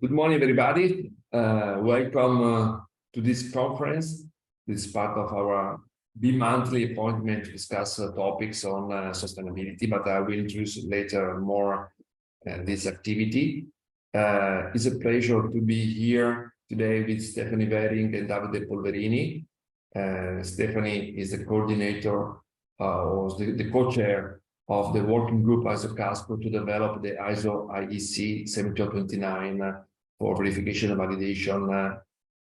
Good morning, everybody. Welcome to this conference. This is part of our bi-monthly appointment to discuss topics on sustainability, but I will introduce later more this activity. It's a pleasure to be here today with Stephanie Vering and Davide Polverini. Stephanie is the coordinator or the co-chair of the working group ISO Casco to develop the ISO IEC 7029 for verification and validation.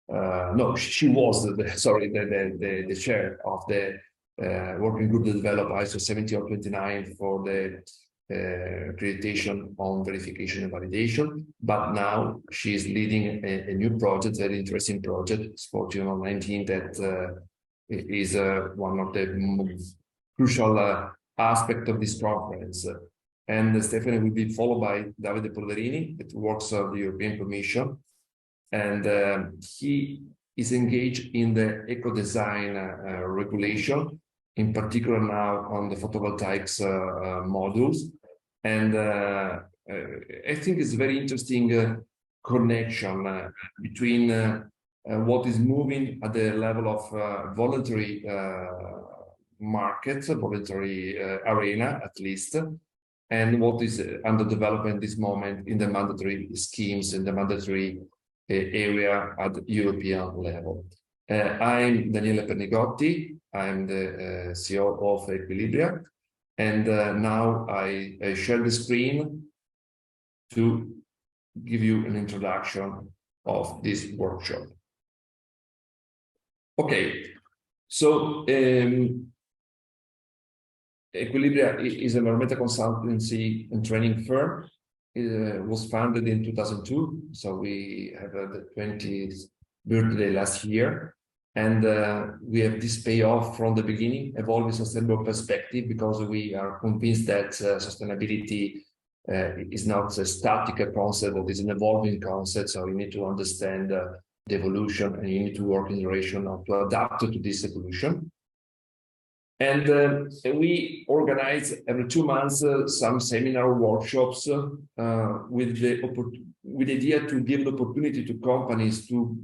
No, she was the chair of the working group that developed ISO 7029 for the accreditation on verification and validation. But now she is leading a new project, very interesting project, Sport 19, that is one of the most crucial aspect of this conference. And Stephanie will be followed by Davide Polverini, that works for the European Commission. And he is engaged in the eco-design regulation, in particular now on the photovoltaics modules. And I think it's a very interesting connection between what is moving at the level of voluntary market, voluntary arena at least, and what is under development this moment in the mandatory schemes, in the mandatory area at the European level. I'm Daniele Pernigotti, I'm the CEO of Aequilibria, and now I share the screen to give you an introduction of this workshop. Okay, so Aequilibria is an environmental consultancy and training firm. It was founded in 2002, so we have the 20th birthday last year. And we have this payoff from the beginning, evolving sustainable perspective, because we are convinced that sustainability is not a static concept, but is an evolving concept. So you need to understand the evolution, and you need to work in duration to adapt to this evolution. And we organize every 2 months some seminar workshops with the idea to give the opportunity to companies to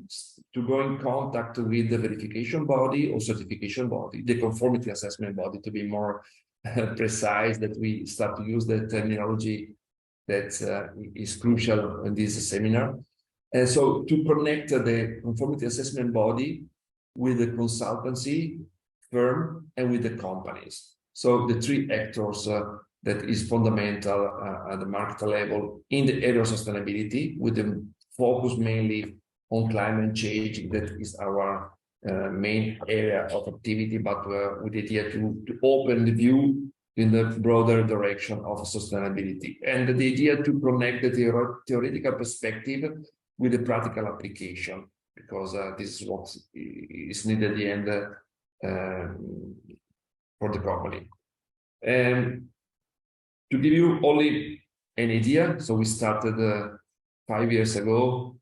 go in contact with the verification body or certification body, the conformity assessment body, to be more precise, that we start to use the terminology that is crucial in this seminar. And so to connect the conformity assessment body with the consultancy firm and with the companies. So the three actors that is fundamental at the market level in the area of sustainability, with the focus mainly on climate change. That is our main area of activity, but with the idea to open the view in the broader direction of sustainability. And the idea to connect the theoretical perspective with the practical application, because this is what is needed at the end for the company. And to give you only an idea, so we started 5 years ago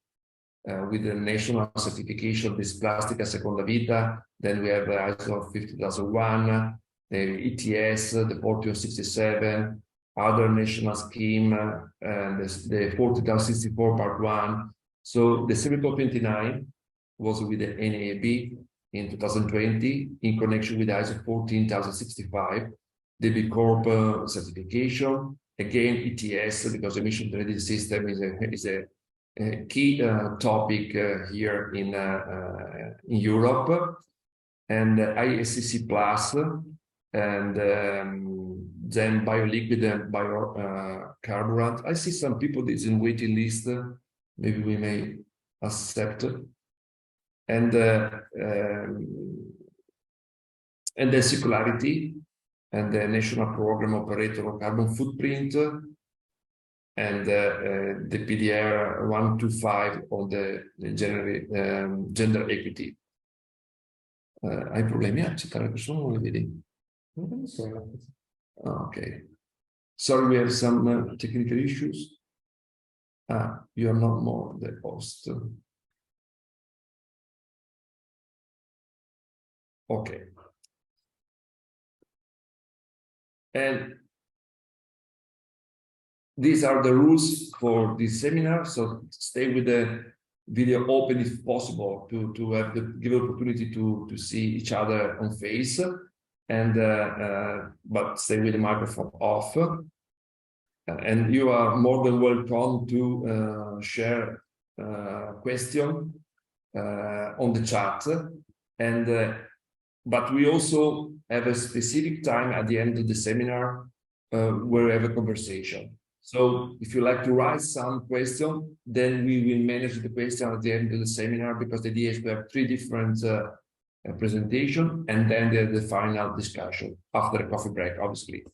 with the national certification of this plastica seconda vita. Then we have the ISO 50001, the ETS, the 14067, other national scheme, and the 40064 part 1. So the 7029 was with the NAB in 2020 in connection with ISO 14065, the B Corp certification, again ETS, because emission trading system is a key topic here in Europe, and ISCC Plus, and then bioliquid and biocarburant. I see some people that's in waiting list. Maybe we may accept it. And the circularity, and the national program operator of carbon footprint, and the PDR 125 on the gender equity. Hai problemi a accettare la persona, non lo vedi? Okay. Sorry, we have some technical issues. You are not more the host. Okay. And these are the rules for this seminar. So stay with the video open if possible to have the give opportunity to see each other on face, and but stay with the microphone off. And you are more than welcome to share question on the chat, and but we also have a specific time at the end of the seminar where we have a conversation. So if you like to write some question, then we will manage the question at the end of the seminar, because the idea is to have 3 different presentation, and then the final discussion after a coffee break, obviously.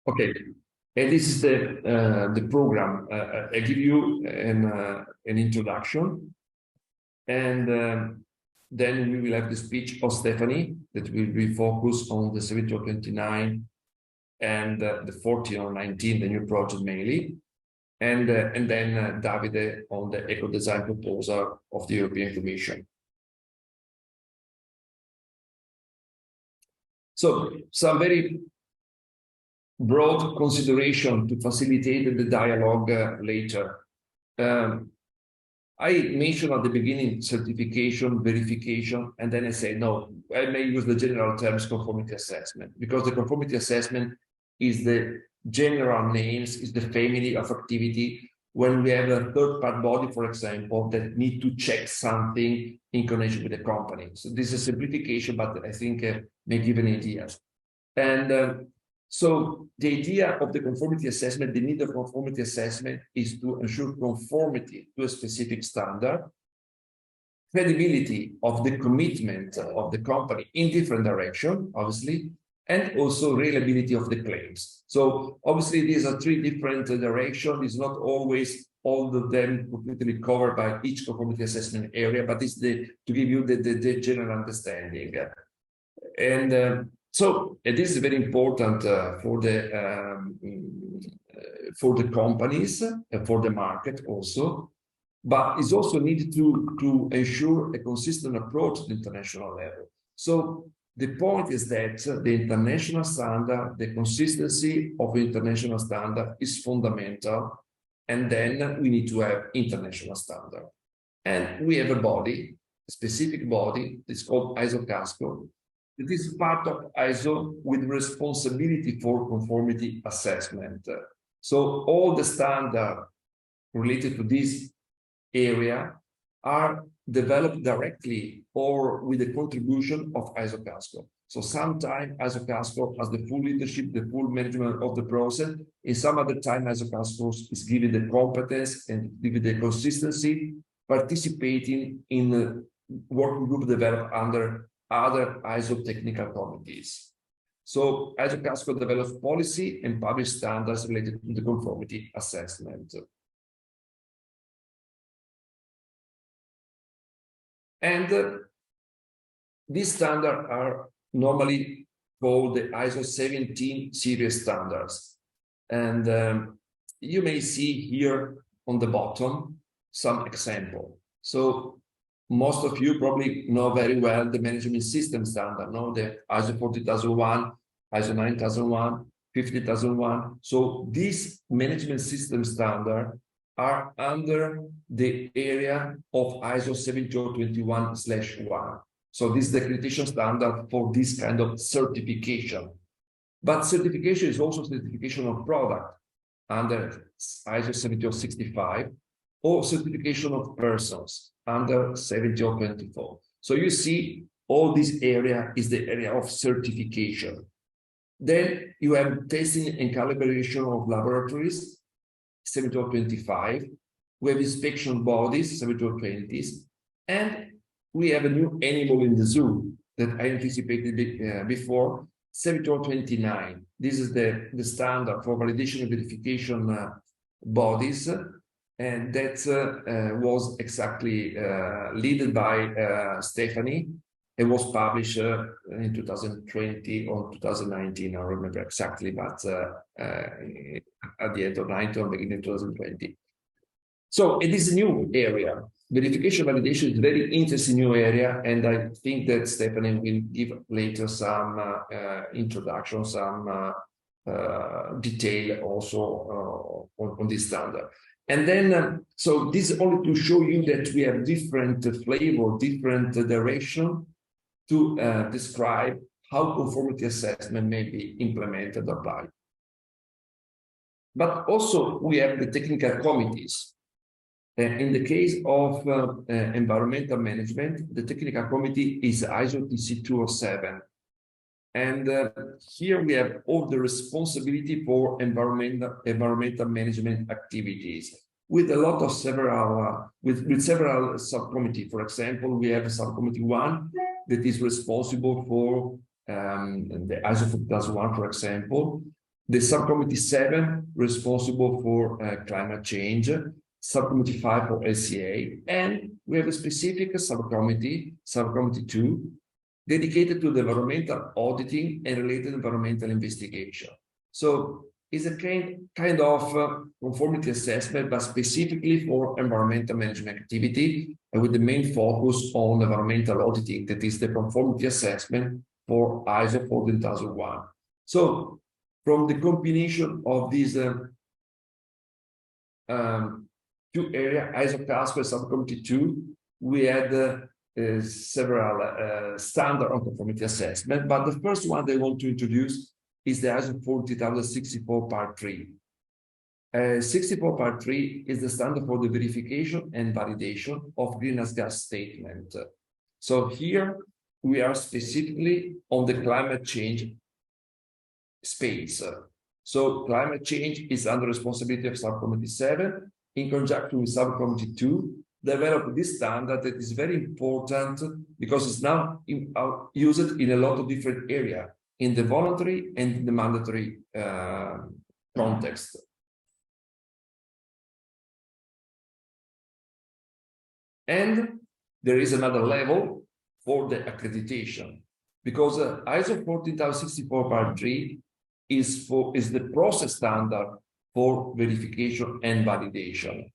Okay, and this is the program. I give you an introduction, and then we will have the speech of Stephanie that will be focused on the 7029 and the 14/19, the new project mainly, and then Davide on the eco-design proposal of the European Commission. So some very broad consideration to facilitate the dialogue later. I mentioned at the beginning certification, verification, and then I say, no, I may use the general terms conformity assessment, because the conformity assessment is the general names, is the family of activity when we have a third-party body, for example, that need to check something in connection with the company. So this is a simplification, but I think may give an idea. And so the idea of the conformity assessment, the need of conformity assessment is to ensure conformity to a specific standard, credibility of the commitment of the company in different directions, obviously, and also reliability of the claims. So obviously these are 3 different directions. It's not always all of them completely covered by each conformity assessment area, but it's to give you the general understanding. And so this is very important for the companies and for the market also, but it's also needed to ensure a consistent approach at the international level. So the point is that the international standard, the consistency of the international standard is fundamental, and then we need to have international standard. And we have a body, a specific body, it's called ISO-CASCO. It is part of ISO with responsibility for conformity assessment. So all the standards related to this area are developed directly or with the contribution of ISO-CASCO. So sometimes ISO-CASCO has the full leadership, the full management of the process. In some other time, ISO-CASCO is given the competence and given the consistency, participating in the working group developed under other ISO technical committees. So ISO-CASCO develops policy and publish standards related to the conformity assessment. And these standards are normally called the ISO 17 series standards. And you may see here on the bottom some example. So most of you probably know very well the management system standard, no? The ISO 40001, ISO 9001, 50001. So these management system standards are under the area of ISO 7021/1. So this is the accreditation standard for this kind of certification. But certification is also certification of product under ISO 7065, or certification of persons under 7024. So you see, all this area is the area of certification. Then you have testing and calibration of laboratories, 7025. We have inspection bodies, 7020s, and we have a new animal in the zoo that I anticipated before, 7029. This is the standard for validation and verification bodies, and that was exactly led by Stephanie. It was published in 2020 or 2019, I don't remember exactly, but at the end of 2019 or beginning of 2020. So it is a new area. Verification validation is a very interesting new area, and I think that Stephanie will give later some introduction, some detail also on this standard. And then, so this is only to show you that we have different flavor, different direction to describe how conformity assessment may be implemented or applied. But also we have the technical committees. In the case of environmental management, the technical committee is ISO TC 207. And here we have all the responsibility for environmental management activities with a lot of several subcommittee. For example, we have subcommittee 1 that is responsible for the ISO 14001, for example. The subcommittee 7 responsible for climate change, subcommittee 5 for LCA, and we have a specific subcommittee 2, dedicated to the environmental auditing and related environmental investigation. So it's a kind of conformity assessment, but specifically for environmental management activity, and with the main focus on environmental auditing, that is the conformity assessment for ISO 14001. So from the combination of these two areas, ISO Casper subcommittee 2, we had several standard on conformity assessment, but the first one they want to introduce is the ISO 40064 Part 3. 64 Part 3 is the standard for the verification and validation of greenhouse gas statement. So here we are specifically on the climate change space. So climate change is under responsibility of subcommittee 7 in conjunction with subcommittee 2. Develop this standard that is very important because it's now used in a lot of different areas, in the voluntary and in the mandatory context. And there is another level for the accreditation, because ISO 14064 Part 3 is the process standard for verification and validation.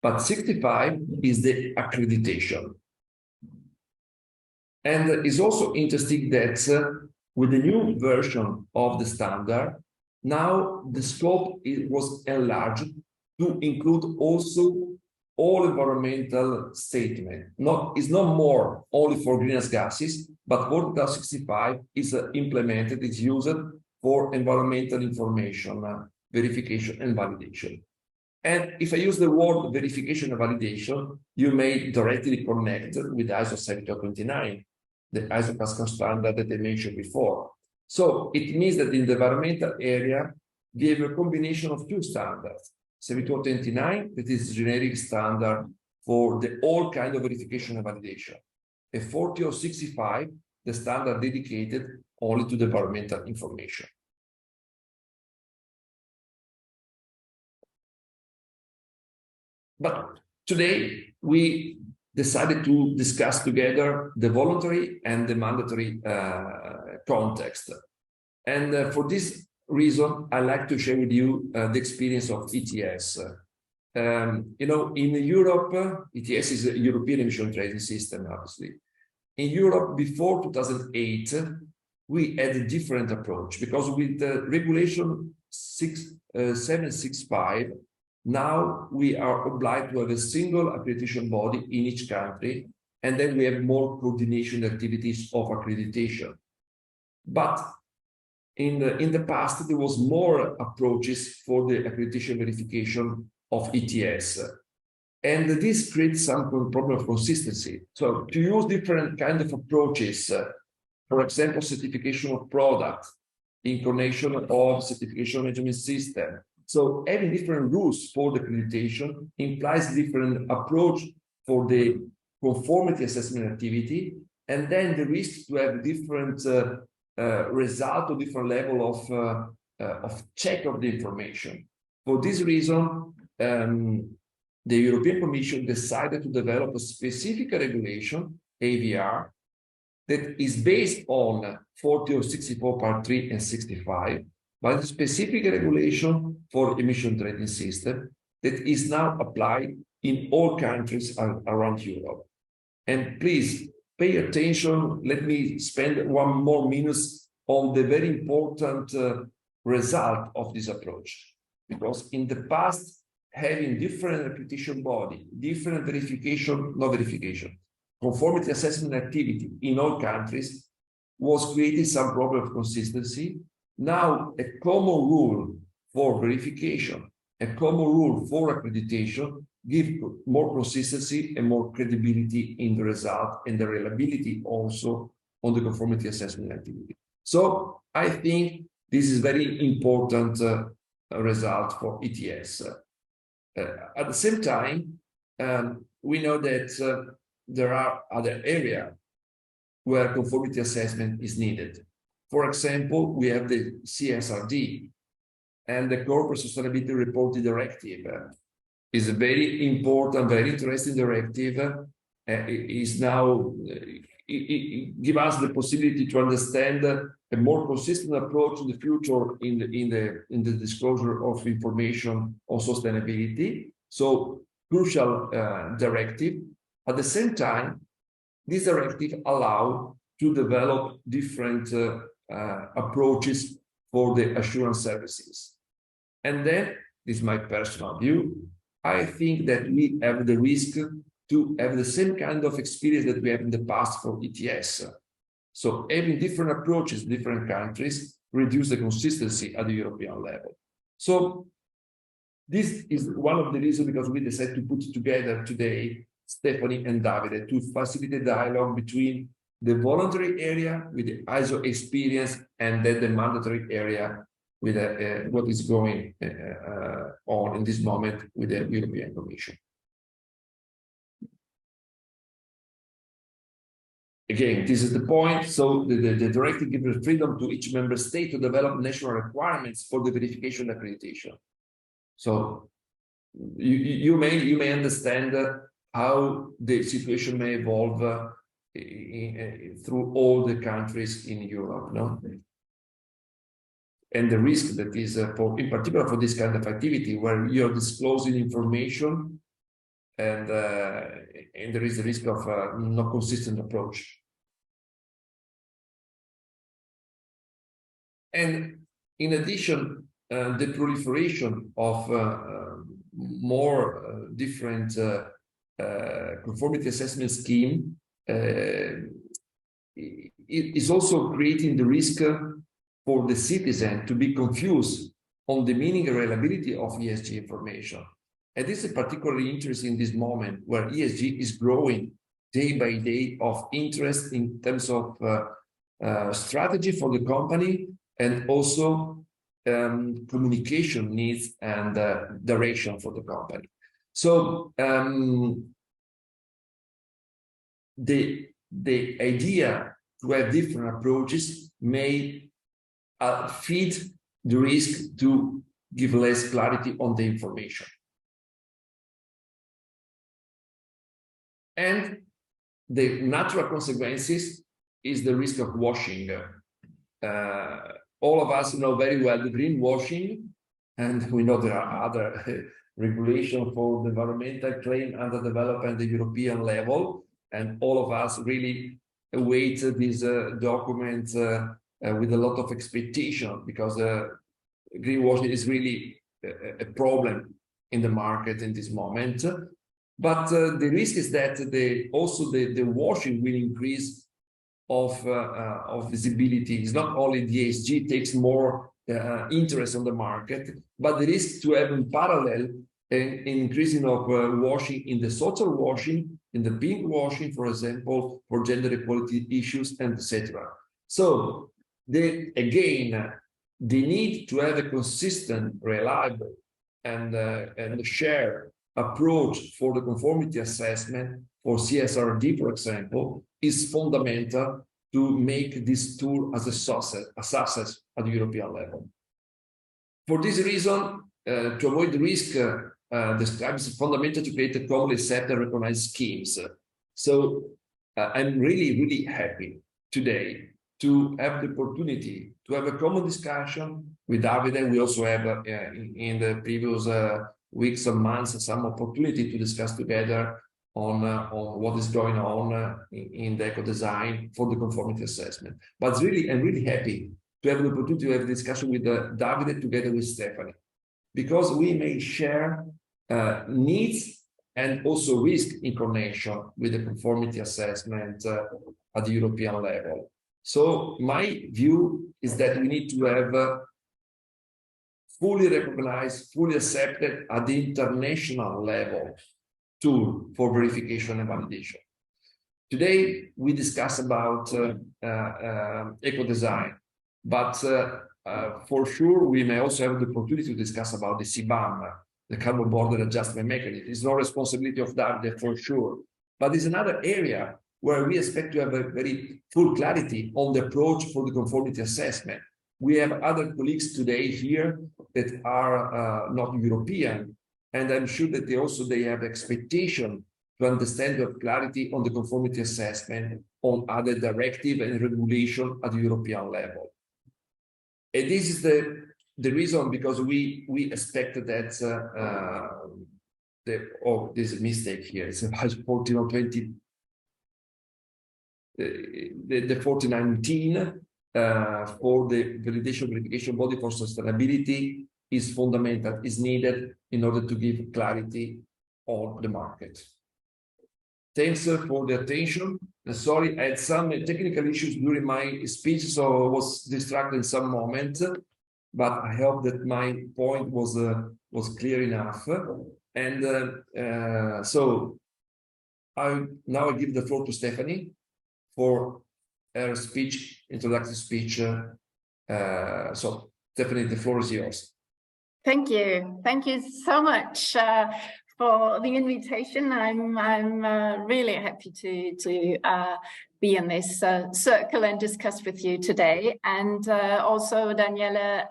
But 65 is the accreditation. And it's also interesting that with the new version of the standard, now the scope was enlarged to include also all environmental statement. It's not more only for greenhouse gases, but 14065 is implemented, is used for environmental information, verification and validation. And if I use the word verification and validation, you may directly connect with ISO 7229, the ISO Cascade standard that I mentioned before. So it means that in the environmental area, we have a combination of two standards. 7229, that is generic standard for the all kind of verification and validation. A 40065, the standard dedicated only to the environmental information. But today, we decided to discuss together the voluntary and the mandatory context. And for this reason, I'd like to share with you the experience of ETS. You know, in Europe, ETS is a European emission trading system, obviously. In Europe, before 2008, we had a different approach because with the regulation 765, now we are obliged to have a single accreditation body in each country, and then we have more coordination activities of accreditation. But in the past, there was more approaches for the accreditation verification of ETS. And this creates some problem of consistency. So to use different kind of approaches, for example, certification of product, in connection of certification management system. So having different rules for the accreditation implies different approach for the conformity assessment activity, and then the risk to have different result or different level of check of the information. For this reason, the European Commission decided to develop a specific regulation, AVR, that is based on 40064 Part 3 and 65, but a specific regulation for emission trading system that is now applied in all countries around Europe. And please pay attention. Let me spend one more minute on the very important result of this approach. Because in the past, having different reputation body, different conformity assessment activity in all countries was creating some problem of consistency. Now, a common rule for verification, a common rule for accreditation give more consistency and more credibility in the result and the reliability also on the conformity assessment activity. So I think this is very important result for ETS. At the same time, we know that there are other areas where conformity assessment is needed. For example, we have the CSRD and the Corporate Sustainability Reporting Directive is a very important, very interesting directive. It gives us the possibility to understand a more consistent approach in the future in the disclosure of information on sustainability. So crucial directive. At the same time, this directive allows to develop different approaches for the assurance services. And then, this is my personal view, I think that we have the risk to have the same kind of experience that we have in the past for ETS. So having different approaches in different countries reduce the consistency at the European level. So this is one of the reasons because we decided to put together today Stephanie and Davide to facilitate dialogue between the voluntary area with the ISO experience and then the mandatory area with what is going on in this moment with the European Commission. Again, this is the point. So the directive gives freedom to each member state to develop national requirements for the verification and accreditation. So you may understand how the situation may evolve through all the countries in Europe, no? And the risk that is, in particular for this kind of activity, where you're disclosing information and there is a risk of not consistent approach. And in addition, the proliferation of more different conformity assessment scheme is also creating the risk for the citizen to be confused on the meaning and reliability of ESG information. And this is particularly interesting in this moment where ESG is growing day by day of interest in terms of strategy for the company and also communication needs and direction for the company. So the idea to have different approaches may feed the risk to give less clarity on the information. And the natural consequences is the risk of washing. All of us know very well the greenwashing, and we know there are other regulations for the environmental claim under development at the European level, and all of us really await this document with a lot of expectation, because greenwashing is really a problem in the market in this moment. But the risk is that also the washing will increase of visibility. It's not only the ESG takes more interest on the market, but the risk to have in parallel an increasing of washing in the social washing, in the pink washing, for example, for gender equality issues, and etc. So again, the need to have a consistent, reliable, and shared approach for the conformity assessment for CSRD, for example, is fundamental to make this tool as a success at the European level. For this reason, to avoid the risk described, it's fundamental to create a commonly accepted and recognized schemes. So I'm really, really happy today to have the opportunity to have a common discussion with Davide. We also have in the previous weeks and months some opportunity to discuss together on what is going on in the eco design for the conformity assessment. But really, I'm really happy to have the opportunity to have a discussion with Davide together with Stephanie, because we may share needs and also risk in connection with the conformity assessment at the European level. So my view is that we need to have fully recognized, fully accepted at the international level tool for verification and validation. Today, we discuss about ecodesign, but for sure, we may also have the opportunity to discuss about the CBAM, the carbon border adjustment mechanism. It's no responsibility of Davide for sure, but it's another area where we expect to have a very full clarity on the approach for the conformity assessment. We have other colleagues today here that are not European, and I'm sure that they have expectation to understand the clarity on the conformity assessment on other directive and regulation at the European level. And this is the reason, because we expect that this is a mistake here. It's about 14 or 20. The 1419 for the validation verification body for sustainability is fundamental, is needed in order to give clarity on the market. Thanks for the attention. Sorry, I had some technical issues during my speech, so I was distracted in some moment, but I hope that my point was clear enough. And so now I give the floor to Stephanie for her speech, introductory speech. So Stephanie, the floor is yours. Thank you. Thank you so much for the invitation. I'm really happy to be in this circle and discuss with you today. And also, Daniela,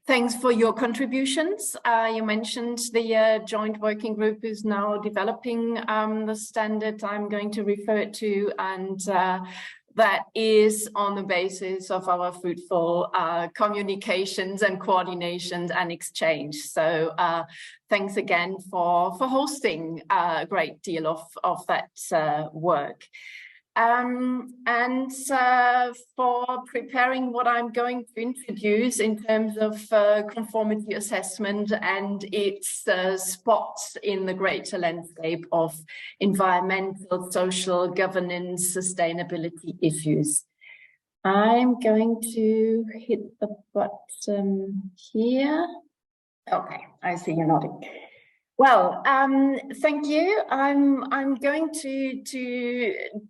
thanks for your contributions. You mentioned the joint working group is now developing the standard I'm going to refer to, and that is on the basis of our fruitful communications and coordinations and exchange. So thanks again for hosting a great deal of that work. And for preparing what I'm going to introduce in terms of conformity assessment and its spots in the greater landscape of environmental, social, governance, sustainability issues. I'm going to hit the button here. Okay, I see you're nodding. Well, thank you. I'm going to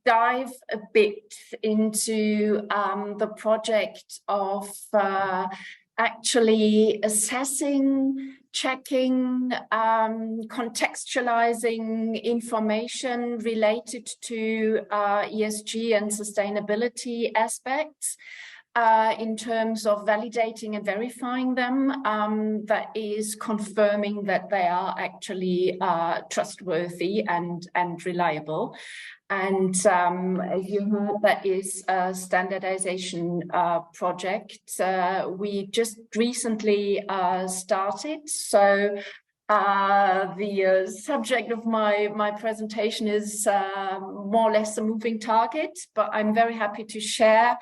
dive a bit into the project of actually assessing, checking, contextualizing information related to ESG and sustainability aspects. In terms of validating and verifying them, that is confirming that they are actually trustworthy and reliable. And as you heard, that is a standardization project we just recently started. So the subject of my presentation is more or less a moving target, but I'm very happy to share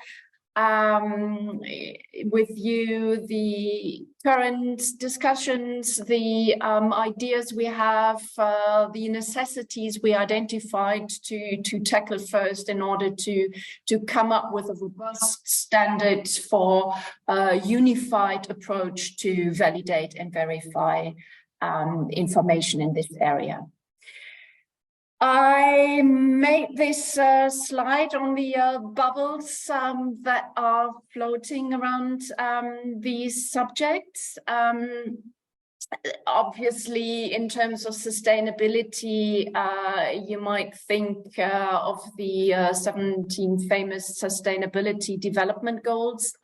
with you the current discussions, the ideas we have, the necessities we identified to tackle first in order to come up with a robust standard for a unified approach to validate and verify information in this area. I made this slide on the bubbles that are floating around these subjects. Obviously, in terms of sustainability, you might think of the 17 famous Sustainability Development Goals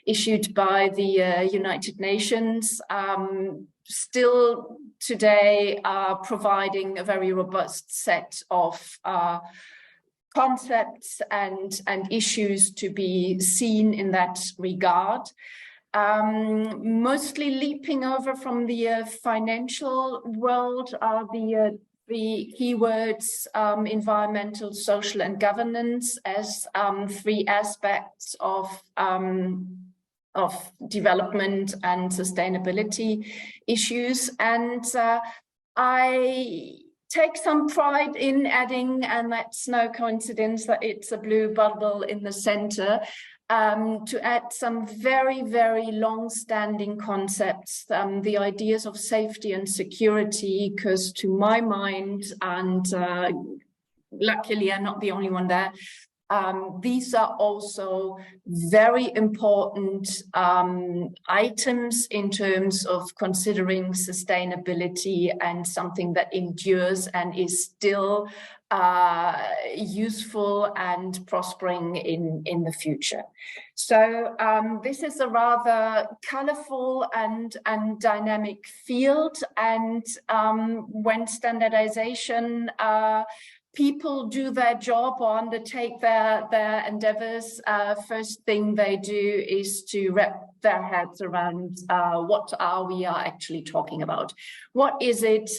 issued by the United Nations. Still today providing a very robust set of concepts and issues to be seen in that regard. Mostly leaping over from the financial world are the three keywords, environmental, social, and governance, as three aspects of development and sustainability issues. And I take some pride in adding, and that's no coincidence that it's a blue bubble in the center, to add some very, very long-standing concepts, the ideas of safety and security, because to my mind, and luckily I'm not the only one there, these are also very important items in terms of considering sustainability and something that endures and is still useful and prospering in the future. So this is a rather colorful and dynamic field, and when standardization people do their job or undertake their endeavors, first thing they do is to wrap their heads around what we are actually talking about. What is it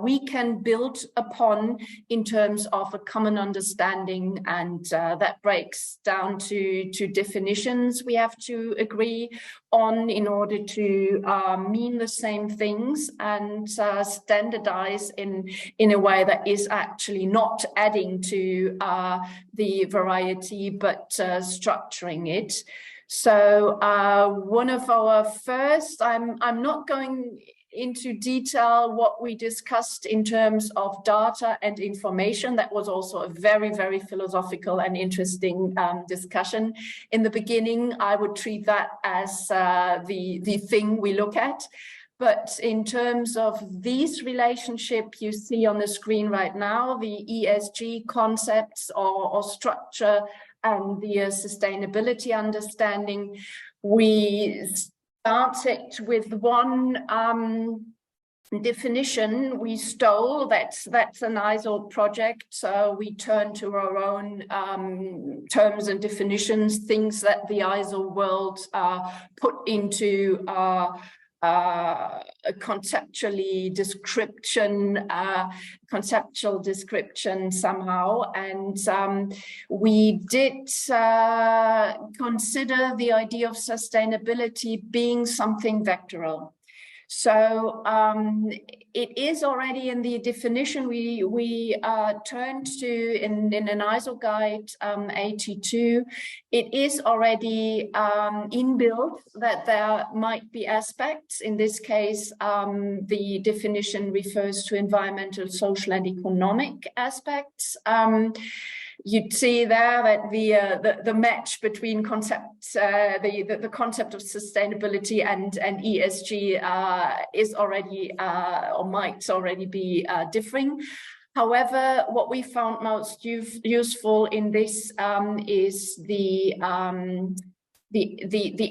we can build upon in terms of a common understanding, and that breaks down to definitions we have to agree on in order to mean the same things, and standardize in a way that is actually not adding to the variety, but structuring it. So one of our first, I'm not going into detail what we discussed in terms of data and information. That was also a very, very philosophical and interesting discussion. In the beginning, I would treat that as the thing we look at. But in terms of these relationships you see on the screen right now, the ESG concepts or structure and the sustainability understanding, we started with one definition we stole. That's an ISO project, so we turned to our own terms and definitions, things that the ISO world put into a conceptual description somehow, and we did consider the idea of sustainability being something vectoral. So it is already in the definition we turned to in an ISO guide 82. It is already inbuilt that there might be aspects. In this case, the definition refers to environmental, social, and economic aspects. You'd see there that the match between concepts, the concept of sustainability and ESG is already or might already be differing. However, what we found most useful in this is the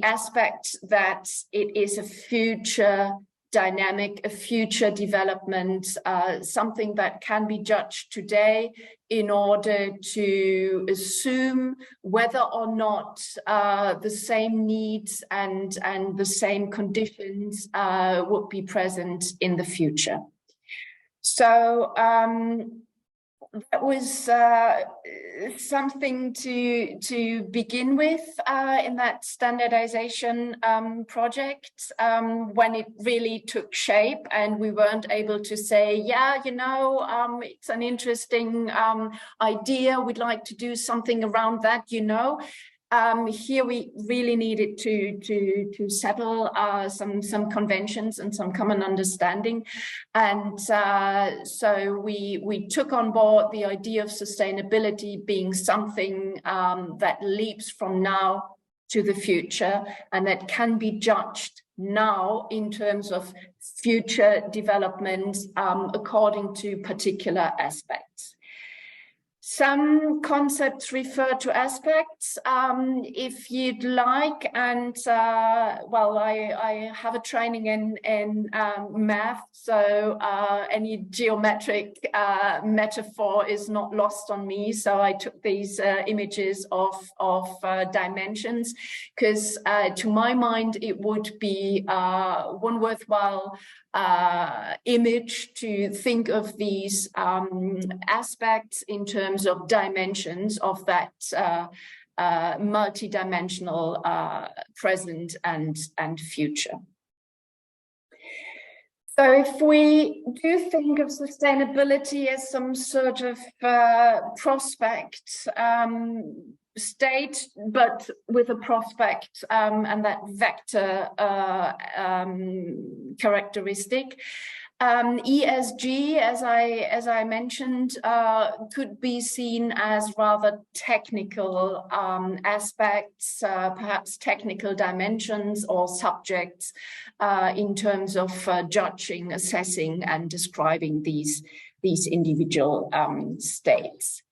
aspect that it is a future dynamic, a future development, something that can be judged today in order to assume whether or not the same needs and the same conditions would be present in the future. So that was something to begin with in that standardization project, when it really took shape and we weren't able to say, yeah, you know, it's an interesting idea, we'd like to do something around that, you know. Here we really needed to settle some conventions and some common understanding, and so we took on board the idea of sustainability being something that leaps from now to the future and that can be judged now in terms of future developments according to particular aspects. Some concepts refer to aspects, if you'd like, and well, I have a training in math, so any geometric metaphor is not lost on me. So I took these images of dimensions, because to my mind, it would be one worthwhile image to think of these aspects in terms of dimensions of that multidimensional present and future. So if we do think of sustainability as some sort of prospect state, but with a prospect and that vector characteristic, ESG, as I mentioned, could be seen as rather technical aspects, perhaps technical dimensions or subjects in terms of judging, assessing, and describing these individual states.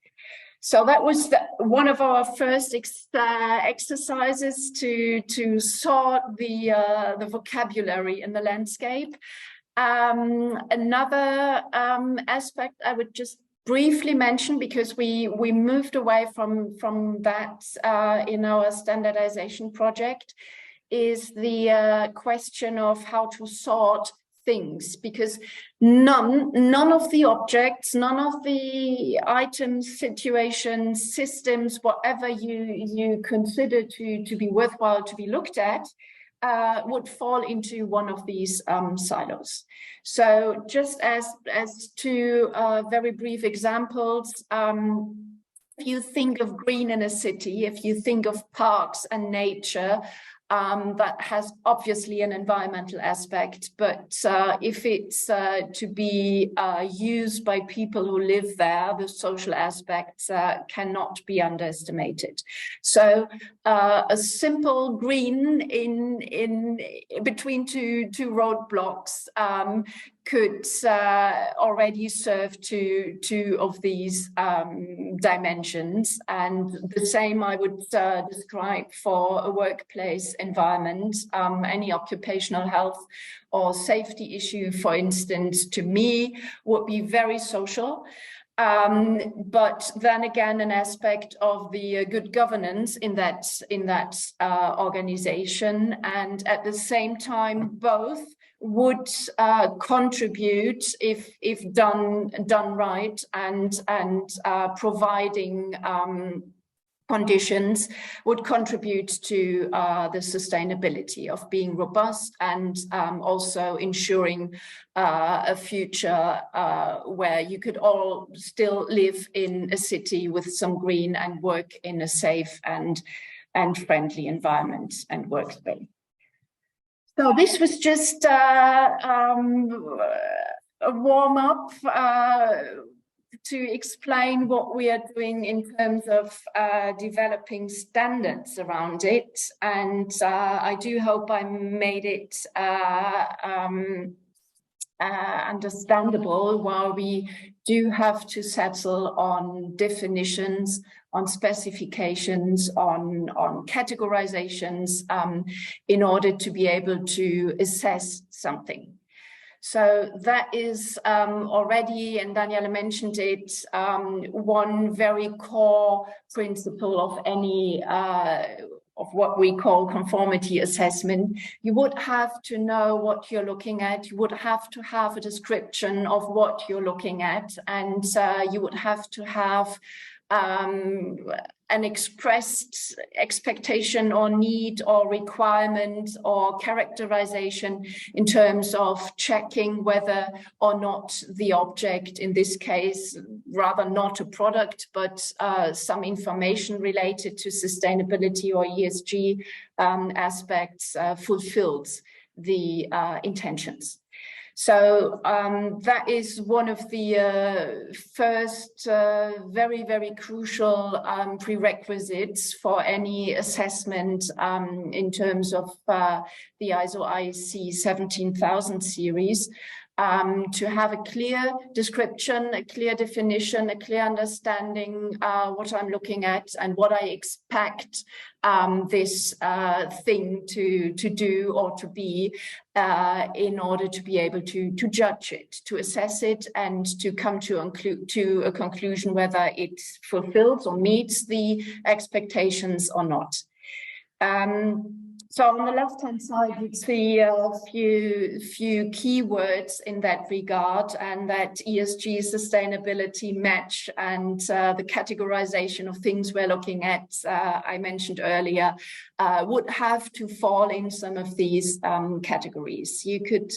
So that was one of our first exercises to sort the vocabulary in the landscape. Another aspect I would just briefly mention, because we moved away from that in our standardization project, is the question of how to sort things, because none of the objects, none of the items, situations, systems, whatever you consider to be worthwhile to be looked at, would fall into one of these silos. So just as two very brief examples, if you think of green in a city, if you think of parks and nature, that has obviously an environmental aspect, but if it's to be used by people who live there, the social aspects cannot be underestimated. So a simple green in between two roadblocks could already serve two of these dimensions, and the same I would describe for a workplace environment. Any occupational health or safety issue, for instance, to me would be very social. But then again, an aspect of the good governance in that organization, and at the same time, both would contribute, if done right, and providing conditions, would contribute to the sustainability of being robust, and also ensuring a future where you could all still live in a city with some green and work in a safe and friendly environment and workspace. So this was just a warm-up to explain what we are doing in terms of developing standards around it. And I do hope I made it understandable, while we do have to settle on definitions, on specifications, on categorizations, in order to be able to assess something. So that is already, and Daniela mentioned it, one very core principle of any of what we call conformity assessment. You would have to know what you're looking at. You would have to have a description of what you're looking at, and you would have to have an expressed expectation or need or requirement or characterization in terms of checking whether or not the object, in this case, rather not a product, but some information related to sustainability or ESG aspects, fulfills the intentions. So that is one of the first very, very crucial prerequisites for any assessment in terms of the ISO IEC 17000 series, to have a clear description, a clear definition, a clear understanding what I'm looking at and what I expect this thing to do or to be, in order to be able to judge it, to assess it, and to come to a conclusion whether it fulfills or meets the expectations or not. So on the left-hand side, you see a few keywords in that regard, and that ESG, sustainability, match, and the categorization of things we're looking at, I mentioned earlier, would have to fall in some of these categories. You could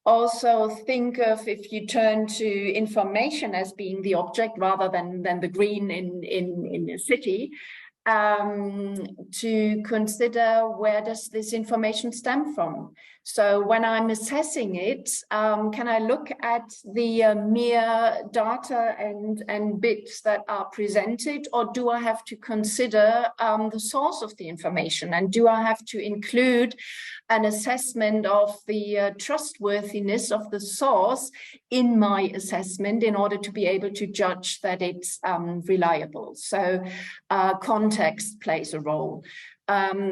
also think of, if you turn to information as being the object rather than the green in the city, to consider, where does this information stem from? So when I'm assessing it, can I look at the mere data and bits that are presented, or do I have to consider the source of the information? And do I have to include an assessment of the trustworthiness of the source in my assessment in order to be able to judge that it's reliable? So context plays a role.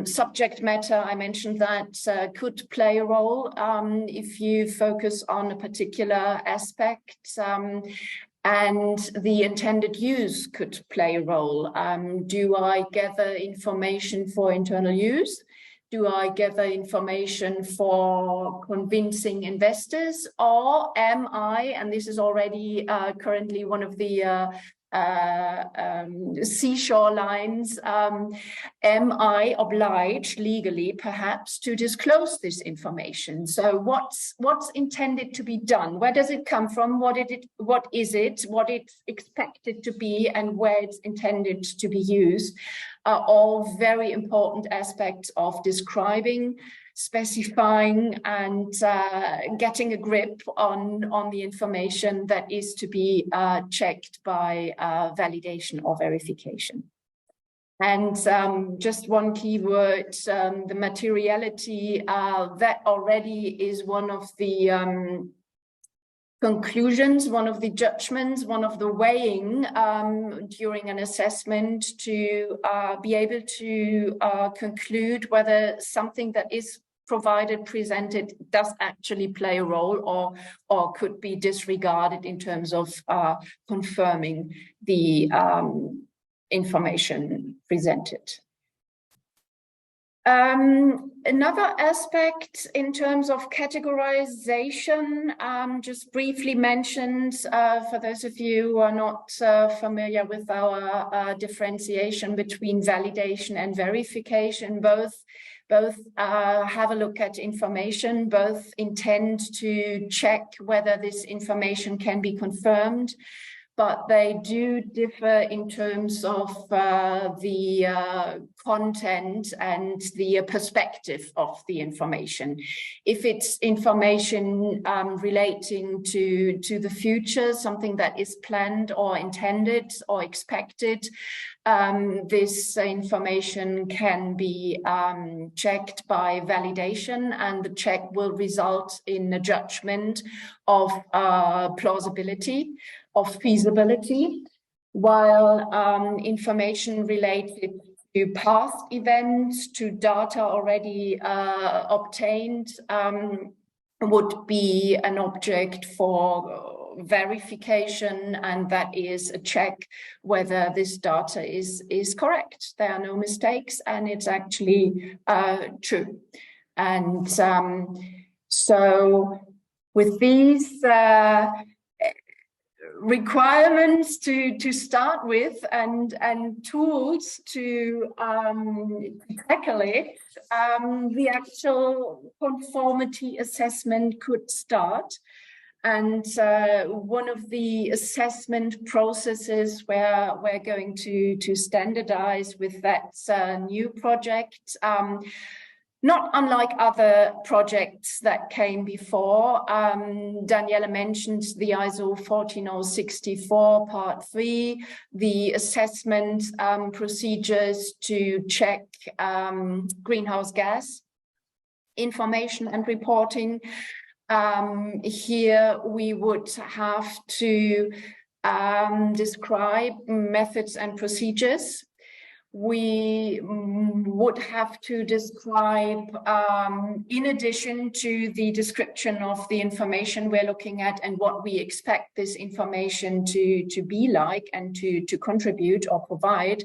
Subject matter, I mentioned that, could play a role if you focus on a particular aspect, and the intended use could play a role. Do I gather information for internal use? Do I gather information for convincing investors, or am I, and this is already currently one of the seashore lines, am I obliged legally perhaps to disclose this information? So what's intended to be done? Where does it come from? What is it? What it's expected to be, and where it's intended to be used, are all very important aspects of describing, specifying, and getting a grip on the information that is to be checked by validation or verification. And just one keyword, the materiality, that already is one of the conclusions, one of the judgments, one of the weighing during an assessment, to be able to conclude whether something that is provided, presented, does actually play a role, or could be disregarded in terms of confirming the information presented. Another aspect in terms of categorization, just briefly mentioned, for those of you who are not familiar with our differentiation between validation and verification, both have a look at information, both intend to check whether this information can be confirmed, but they do differ in terms of the content and the perspective of the information. If it's information relating to the future, something that is planned or intended or expected, this information can be checked by validation, and the check will result in a judgment of plausibility, of feasibility, while information related to past events, to data already obtained, would be an object for verification, and that is a check whether this data is correct. There are no mistakes, and it's actually true. And so with these requirements to start with, and tools to tackle it, the actual conformity assessment could start. And one of the assessment processes where we're going to standardize with that new project, not unlike other projects that came before. Daniela mentioned the ISO 14064 Part 3, the assessment procedures to check greenhouse gas information and reporting. Here we would have to describe methods and procedures. We would have to describe, in addition to the description of the information we're looking at and what we expect this information to be like and to contribute or provide,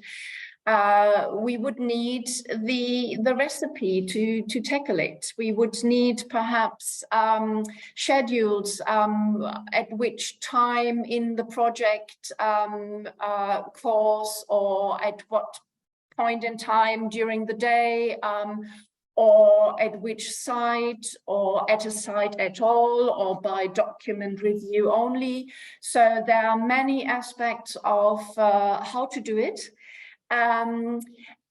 we would need the recipe to tackle it. We would need perhaps schedules at which time in the project course or at what point in time during the day, or at which site, or at a site at all, or by document review only. So there are many aspects of how to do it, and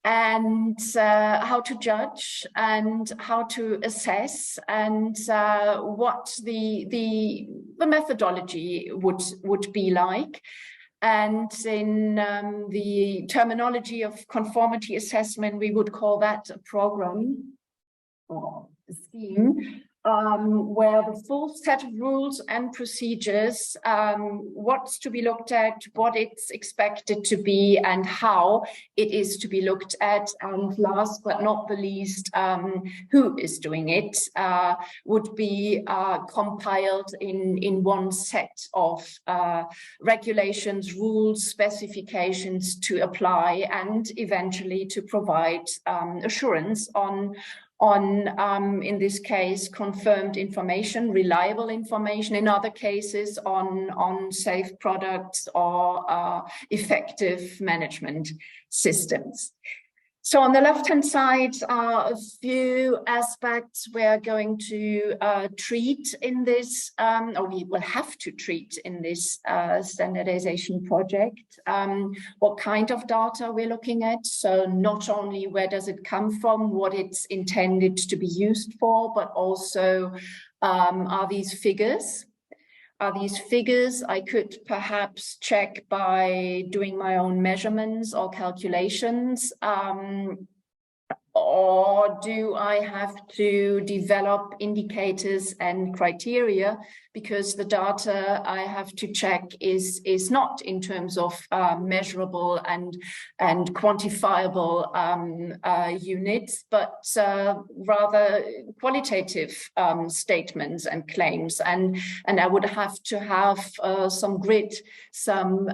how to judge, and how to assess, and what the methodology would be like. And in the terminology of conformity assessment, we would call that a program or a scheme, where the full set of rules and procedures, what's to be looked at, what it's expected to be, and how it is to be looked at, and last but not the least, who is doing it, would be compiled in one set of regulations, rules, specifications to apply, and eventually to provide assurance on in this case, confirmed information, reliable information, in other cases on safe products or effective management systems. So on the left-hand side are a few aspects we're going to treat in this, or we will have to treat in this standardization project. What kind of data we're looking at. So not only where does it come from, what it's intended to be used for, but also are these figures? Are these figures I could perhaps check by doing my own measurements or calculations? Or do I have to develop indicators and criteria because the data I have to check is not in terms of measurable and quantifiable units, but rather qualitative statements and claims. And I would have to have some grid, some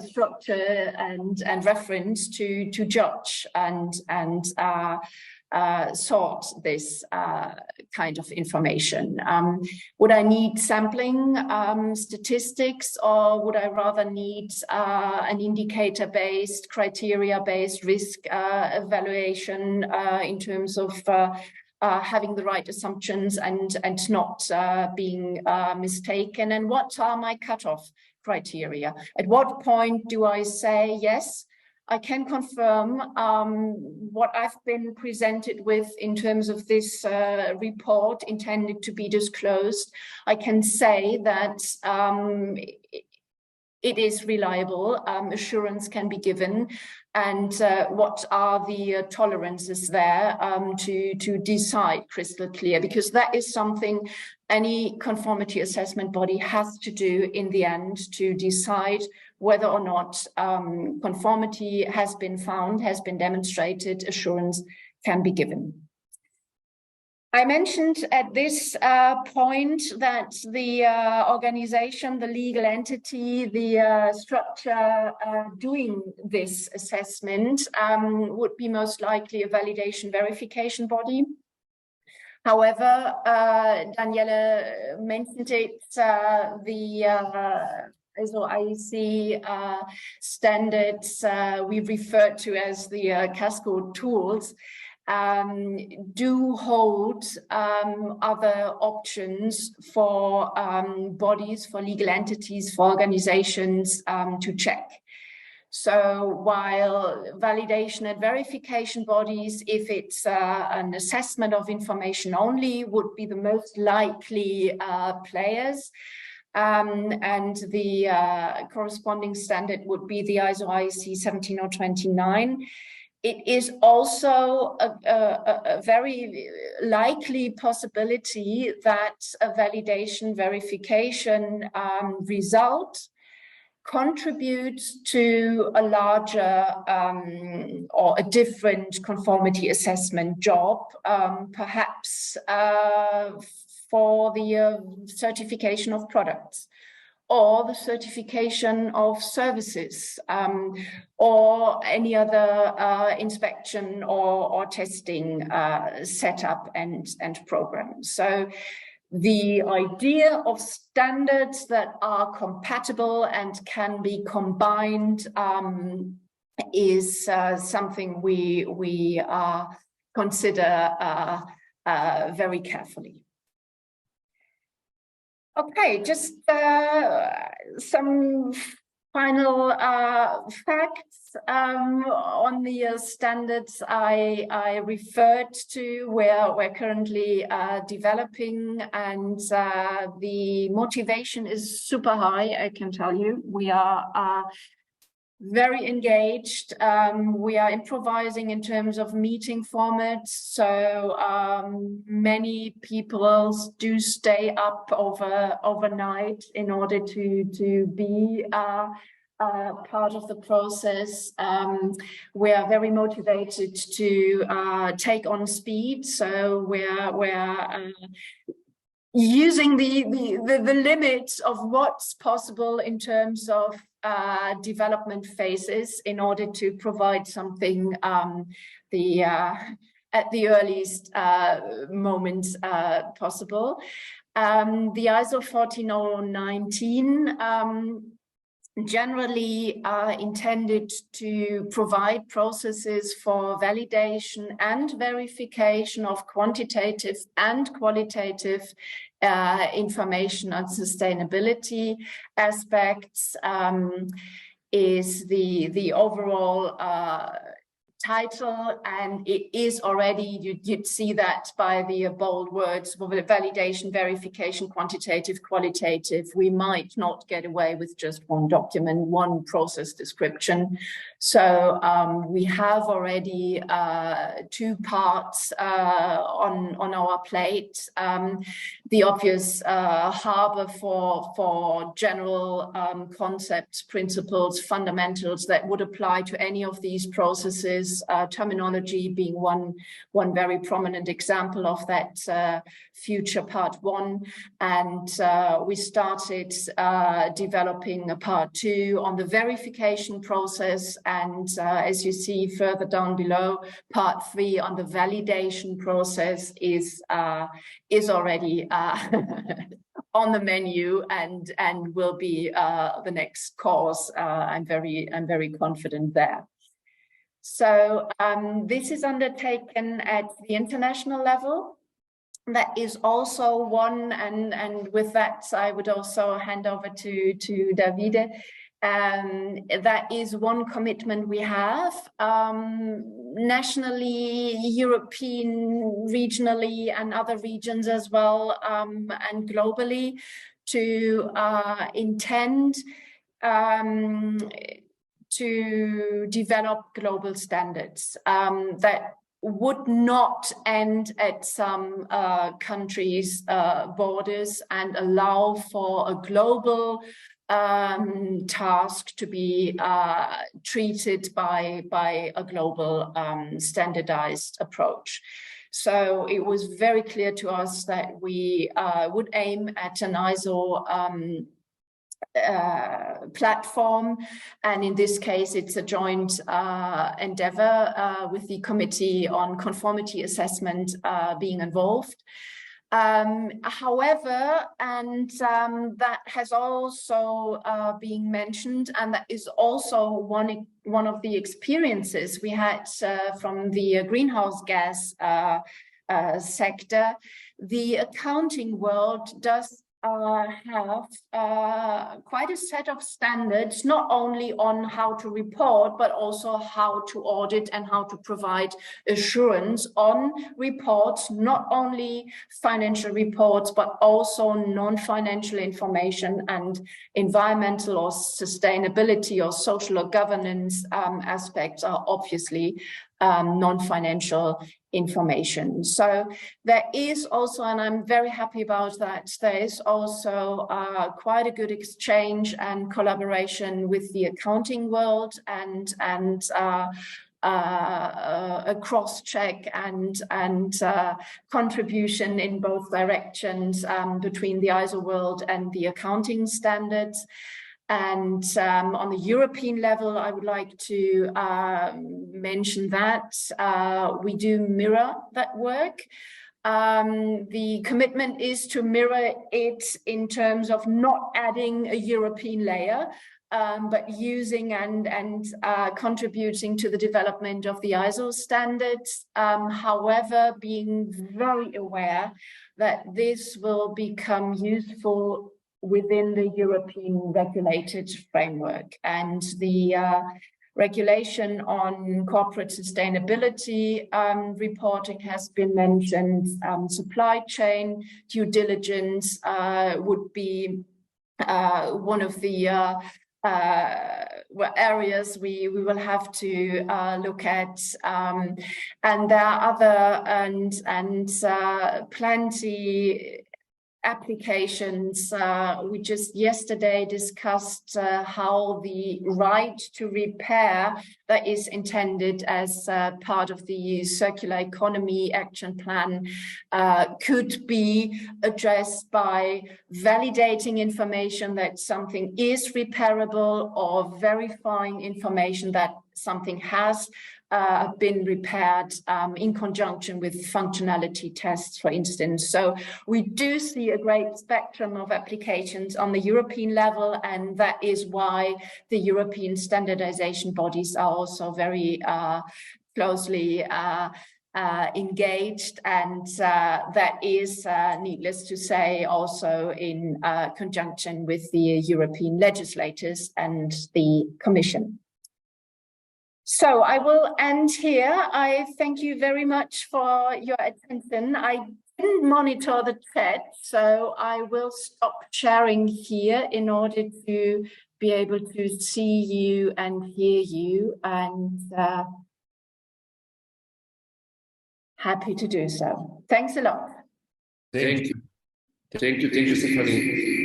structure and reference to judge and sort this kind of information. Would I need sampling statistics, or would I rather need an indicator-based, criteria-based risk evaluation in terms of having the right assumptions and not being mistaken? And what are my cutoff criteria? At what point do I say, yes, I can confirm what I've been presented with in terms of this report intended to be disclosed? I can say that it is reliable, assurance can be given, and what are the tolerances there to decide crystal clear, because that is something any conformity assessment body has to do in the end, to decide whether or not conformity has been found, has been demonstrated, assurance can be given. I mentioned at this point that the organization, the legal entity, the structure doing this assessment would be most likely a validation verification body. However, Daniele mentioned it, the ISO IEC standards we refer to as the Cascode tools do hold other options for bodies, for legal entities, for organizations to check. So while validation and verification bodies, if it's an assessment of information only, would be the most likely players, and the corresponding standard would be the ISO IEC 17029. It is also a very likely possibility that a validation verification result contributes to a larger or a different conformity assessment job, perhaps for the certification of products, or the certification of services, or any other inspection or testing setup and program. So the idea of standards that are compatible and can be combined is something we consider very carefully. Okay, just some final facts on the standards I referred to. We're currently developing, and the motivation is super high, I can tell you. We are very engaged. We are improvising in terms of meeting formats. So many people do stay up overnight in order to be part of the process. We are very motivated to take on speed. So we're using the limits of what's possible in terms of development phases in order to provide something at the earliest moment possible. The ISO 14019 generally intended to provide processes for validation and verification of quantitative and qualitative information on sustainability aspects, is the overall title, and it is already, you'd see that by the bold words, validation, verification, quantitative, qualitative. We might not get away with just one document, one process description. So we have already two parts on our plate. The obvious harbor for general concepts, principles, fundamentals that would apply to any of these processes. Terminology being one very prominent example of that, future part one. And we started developing a part two on the verification process. And as you see further down below, part three on the validation process is already on the menu and will be the next course. I'm very confident there. So this is undertaken at the international level. That is also one, and with that I would also hand over to Davide. That is one commitment we have, nationally, European, regionally, and other regions as well, and globally, to intend to develop global standards that would not end at some countries' borders and allow for a global task to be treated by a global standardized approach. So it was very clear to us that we would aim at an ISO platform, and in this case it's a joint endeavor with the Committee on Conformity Assessment being involved. However, and that has also been mentioned, and that is also one of the experiences we had from the greenhouse gas sector. The accounting world does have quite a set of standards, not only on how to report, but also how to audit and how to provide assurance on reports, not only financial reports, but also non-financial information and environmental or sustainability or social or governance aspects are obviously non-financial information. So there is also, and I'm very happy about that, there is also quite a good exchange and collaboration with the accounting world and a cross-check and contribution in both directions between the ISO world and the accounting standards. And on the European level, I would like to mention that we do mirror that work. The commitment is to mirror it in terms of not adding a European layer, but using and contributing to the development of the ISO standards. However, being very aware that this will become useful within the European regulated framework, and the regulation on corporate sustainability reporting has been mentioned. Supply chain due diligence would be one of the areas we will have to look at, and there are other and plenty applications. We just yesterday discussed how the right to repair that is intended as part of the circular economy action plan could be addressed by validating information that something is repairable, or verifying information that something has been repaired in conjunction with functionality tests, for instance. So we do see a great spectrum of applications on the European level, and that is why the European standardization bodies are also very closely engaged, and that is, needless to say, also in conjunction with the European legislators and the Commission. So I will end here. I thank you very much for your attention. I didn't monitor the chat, so I will stop sharing here in order to be able to see you and hear you, and happy to do so. Thanks a lot. Thank you. Thank you, Stephanie.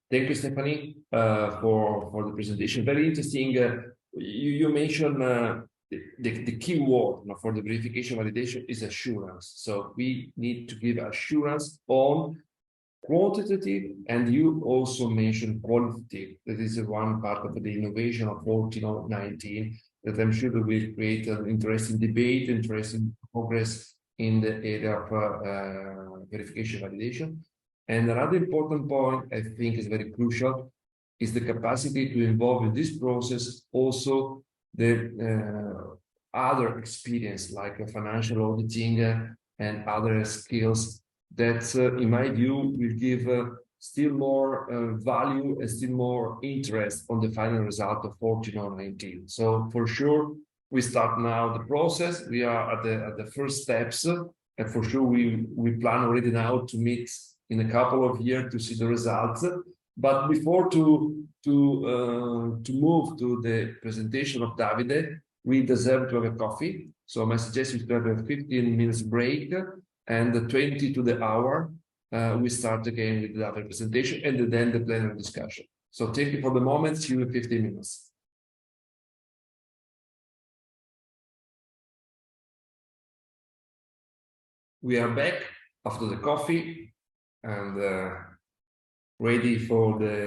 Thank you, Stephanie, for the presentation. Very interesting. You mentioned the key word for the verification validation is assurance. So we need to give assurance on quantitative, and you also mentioned qualitative. That is one part of the innovation of 14/19 that I'm sure will create an interesting debate, interesting progress in the area of verification validation. And another important point I think is very crucial is the capacity to involve in this process also the other experience, like financial auditing and other skills that, in my view, will give still more value and still more interest on the final result of 14/19. So for sure, we start now the process. We are at the first steps, and for sure we plan already now to meet in a couple of years to see the results. But before to move to the presentation of Davide, we deserve to have a coffee. So my suggestion is to have a 15 minutes break, and 20 to the hour, we start again with the other presentation and then the plenary discussion. So thank you for the moment. See you in 15 minutes. We are back after the coffee and ready for the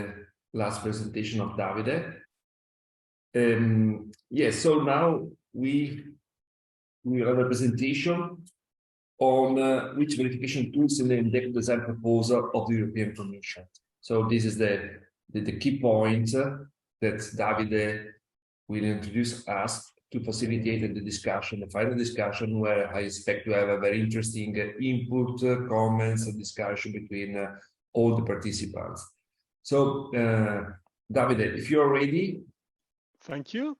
last presentation of Davide. Yes, so now we have a presentation on which verification tools in the ecodesign proposal of the European Commission. So this is the key point that Davide will introduce us to facilitate the discussion, the final discussion, where I expect to have a very interesting input, comments, and discussion between all the participants. So, Davide, if you're ready. Thank you.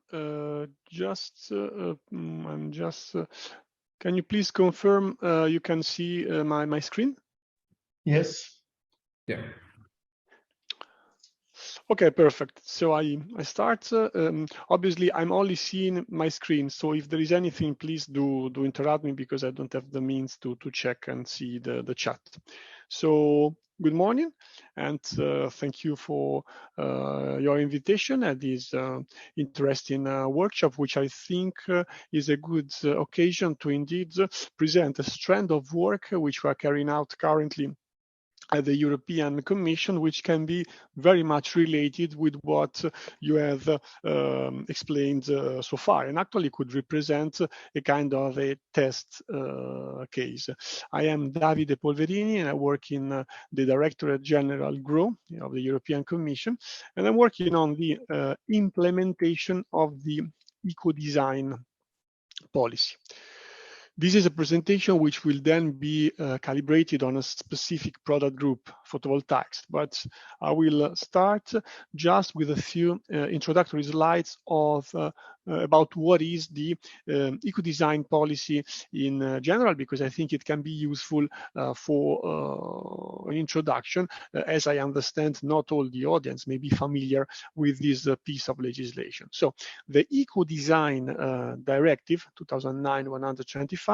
Can you please confirm you can see my screen? Yes. Yeah. Okay, perfect. So I start. Obviously, I'm only seeing my screen. So if there is anything, please do interrupt me, because I don't have the means to check and see the chat. So good morning, and thank you for your invitation at this interesting workshop, which I think is a good occasion to indeed present a strand of work which we are carrying out currently at the European Commission, which can be very much related with what you have explained so far, and actually could represent a kind of a test case. I am Davide Polverini, and I work in the Directorate General GROW of the European Commission, and I'm working on the implementation of the eco-design policy. This is a presentation which will then be calibrated on a specific product group, photovoltaics, but I will start just with a few introductory slides of about what is the eco-design policy in general, because I think it can be useful for an introduction, as I understand not all the audience may be familiar with this piece of legislation. So the Eco-Design Directive 2009/125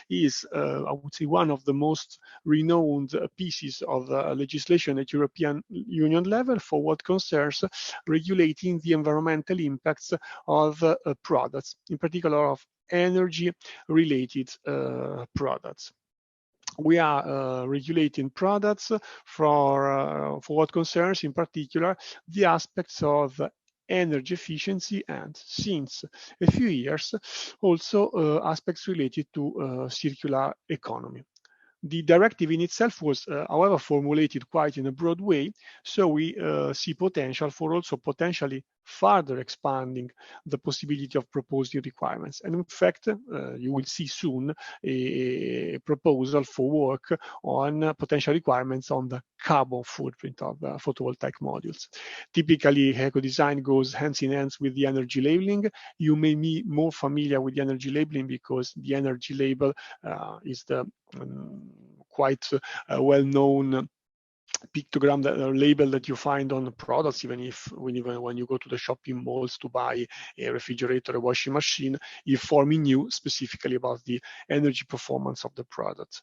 is, I would say, one of the most renowned pieces of legislation at European Union level for what concerns regulating the environmental impacts of products, in particular of energy-related products. We are regulating products for what concerns, in particular, the aspects of energy efficiency, and since a few years, also aspects related to circular economy. The directive in itself was, however, formulated quite in a broad way, so we see potential for also potentially further expanding the possibility of proposed new requirements. And in fact, you will see soon a proposal for work on potential requirements on the carbon footprint of photovoltaic modules. Typically, eco-design goes hands in hands with the energy labeling. You may be more familiar with the energy labeling because the energy label is the quite well-known pictogram, that label that you find on the products, even when you go to the shopping malls to buy a refrigerator, a washing machine, informing you specifically about the energy performance of the product.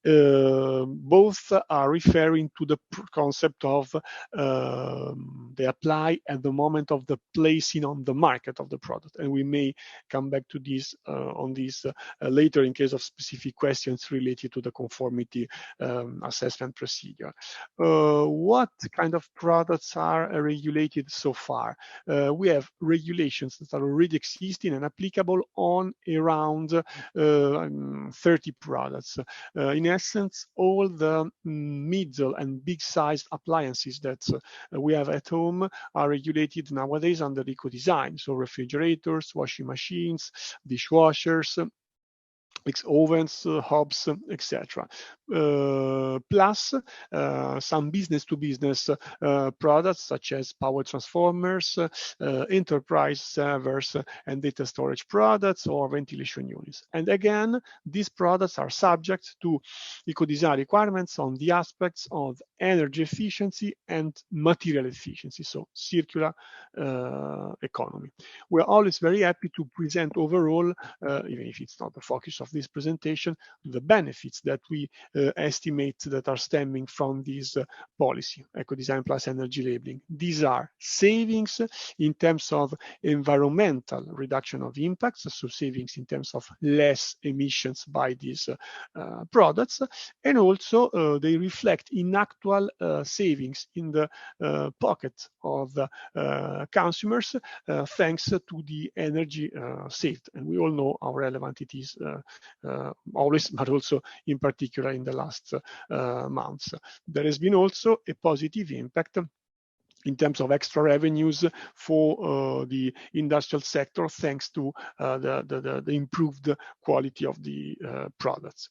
Both are referring to the concept of they apply at the moment of the placing on the market of the product, and we may come back to this on this later in case of specific questions related to the conformity assessment procedure. What kind of products are regulated so far? We have regulations that are already existing and applicable on around 30 products. In essence, all the middle and big-sized appliances that we have at home are regulated nowadays under eco-design. So refrigerators, washing machines, dishwashers, ovens, hobs, etc. Plus some business-to-business products such as power transformers, enterprise servers, and data storage products or ventilation units. And again, these products are subject to eco-design requirements on the aspects of energy efficiency and material efficiency, so circular economy. We're always very happy to present overall, even if it's not the focus of this presentation, the benefits that we estimate that are stemming from this policy, eco-design plus energy labeling. These are savings in terms of environmental reduction of impacts, so savings in terms of less emissions by these products, and also they reflect in actual savings in the pocket of consumers thanks to the energy saved. And we all know how relevant it is always, but also in particular in the last months. There has been also a positive impact in terms of extra revenues for the industrial sector, thanks to the improved quality of the products.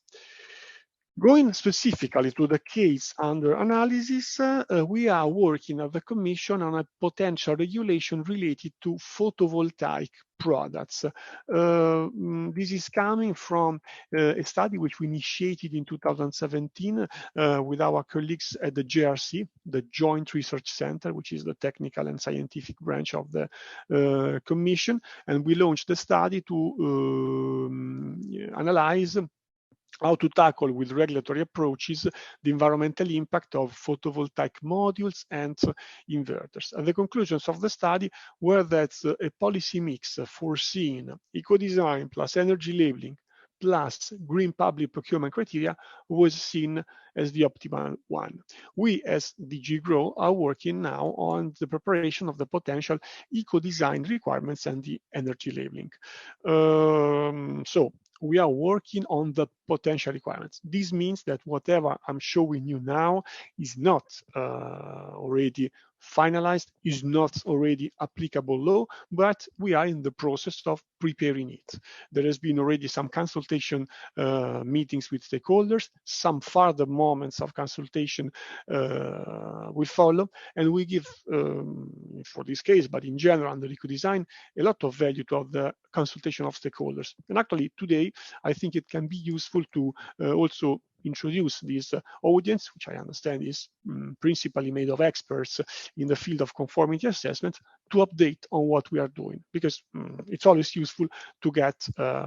Going specifically to the case under analysis, we are working at the Commission on a potential regulation related to photovoltaic products. This is coming from a study which we initiated in 2017 with our colleagues at the JRC, the Joint Research Center, which is the technical and scientific branch of the Commission. And we launched the study to analyze how to tackle with regulatory approaches the environmental impact of photovoltaic modules and inverters. And the conclusions of the study were that a policy mix foreseeing eco-design plus energy labeling plus green public procurement criteria was seen as the optimal one. We, as DG Grow, are working now on the preparation of the potential eco-design requirements and the energy labeling. So we are working on the potential requirements. This means that whatever I'm showing you now is not already finalized, is not already applicable law, but we are in the process of preparing it. There has been already some consultation meetings with stakeholders, some further moments of consultation will follow, and we give, for this case, but in general under eco-design, a lot of value to the consultation of stakeholders. And actually today, I think it can be useful to also introduce this audience, which I understand is principally made of experts in the field of conformity assessment, to update on what we are doing, because it's always useful to get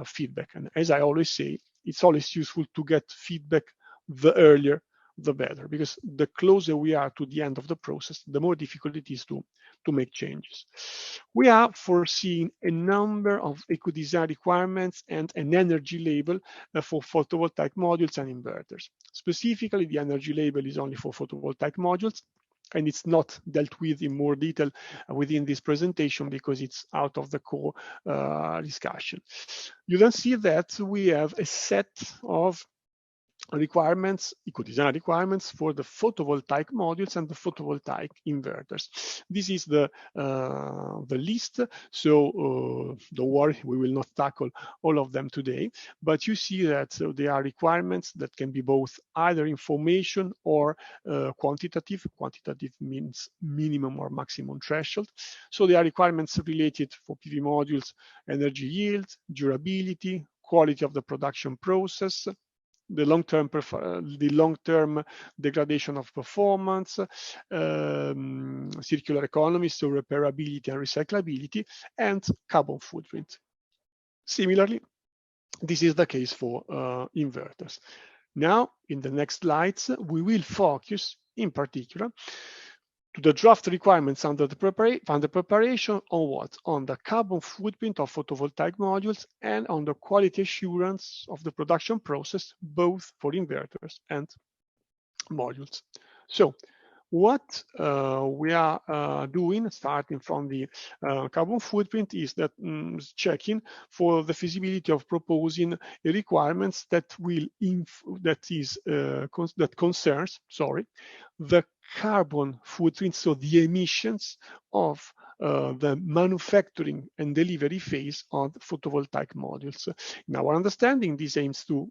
feedback. And as I always say, it's always useful to get feedback the earlier, the better, because the closer we are to the end of the process, the more difficult it is to make changes. We are foreseeing a number of eco-design requirements and an energy label for photovoltaic modules and inverters. Specifically, the energy label is only for photovoltaic modules, and it's not dealt with in more detail within this presentation because it's out of the core discussion. You then see that we have a set of requirements, eco-design requirements for the photovoltaic modules and the photovoltaic inverters. This is the list, so don't worry, we will not tackle all of them today, but you see that there are requirements that can be both either information or quantitative. Quantitative means minimum or maximum threshold. So there are requirements related for PV modules, energy yield, durability, quality of the production process, the long-term degradation of performance, circular economy, so repairability and recyclability, and carbon footprint. Similarly, this is the case for inverters. Now, in the next slides, we will focus in particular to the draft requirements under the preparation on what? On the carbon footprint of photovoltaic modules and on the quality assurance of the production process, both for inverters and modules. So what we are doing, starting from the carbon footprint, is that checking for the feasibility of proposing a requirements that concerns the carbon footprint, so the emissions of the manufacturing and delivery phase of photovoltaic modules. In our understanding, this aims to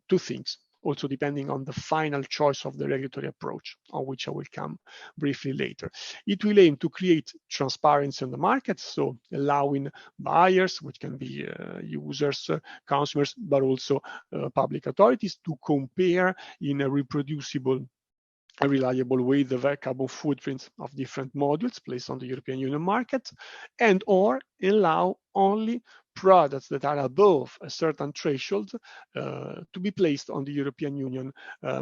two things, also depending on the final choice of the regulatory approach, on which I will come briefly later. It will aim to create transparency on the market, so allowing buyers, which can be users, consumers, but also public authorities, to compare in a reproducible, a reliable way the carbon footprint of different modules placed on the European Union market, and or allow only products that are above a certain threshold to be placed on the European Union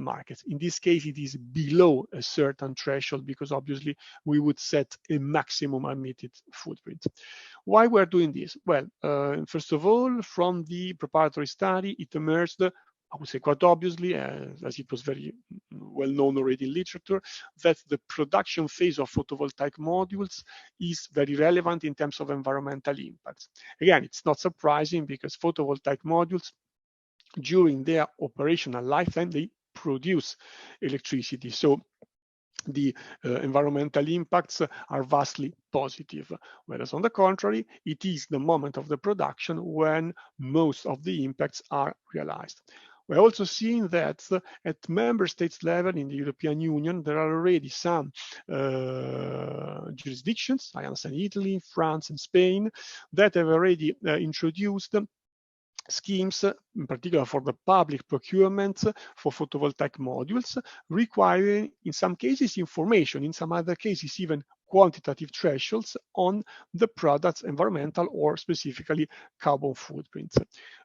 market. In this case, it is below a certain threshold because obviously we would set a maximum emitted footprint. Why we're doing this? Well, first of all, from the preparatory study, it emerged, I would say quite obviously, as it was very well known already in literature, that the production phase of photovoltaic modules is very relevant in terms of environmental impacts. Again, it's not surprising because photovoltaic modules, during their operational lifetime, they produce electricity. So the environmental impacts are vastly positive, whereas on the contrary, it is the moment of the production when most of the impacts are realized. We're also seeing that at member states level in the European Union, there are already some jurisdictions, I understand Italy, France, and Spain, that have already introduced schemes, in particular for the public procurement for photovoltaic modules, requiring in some cases information, in some other cases even quantitative thresholds on the product's environmental or specifically carbon footprint.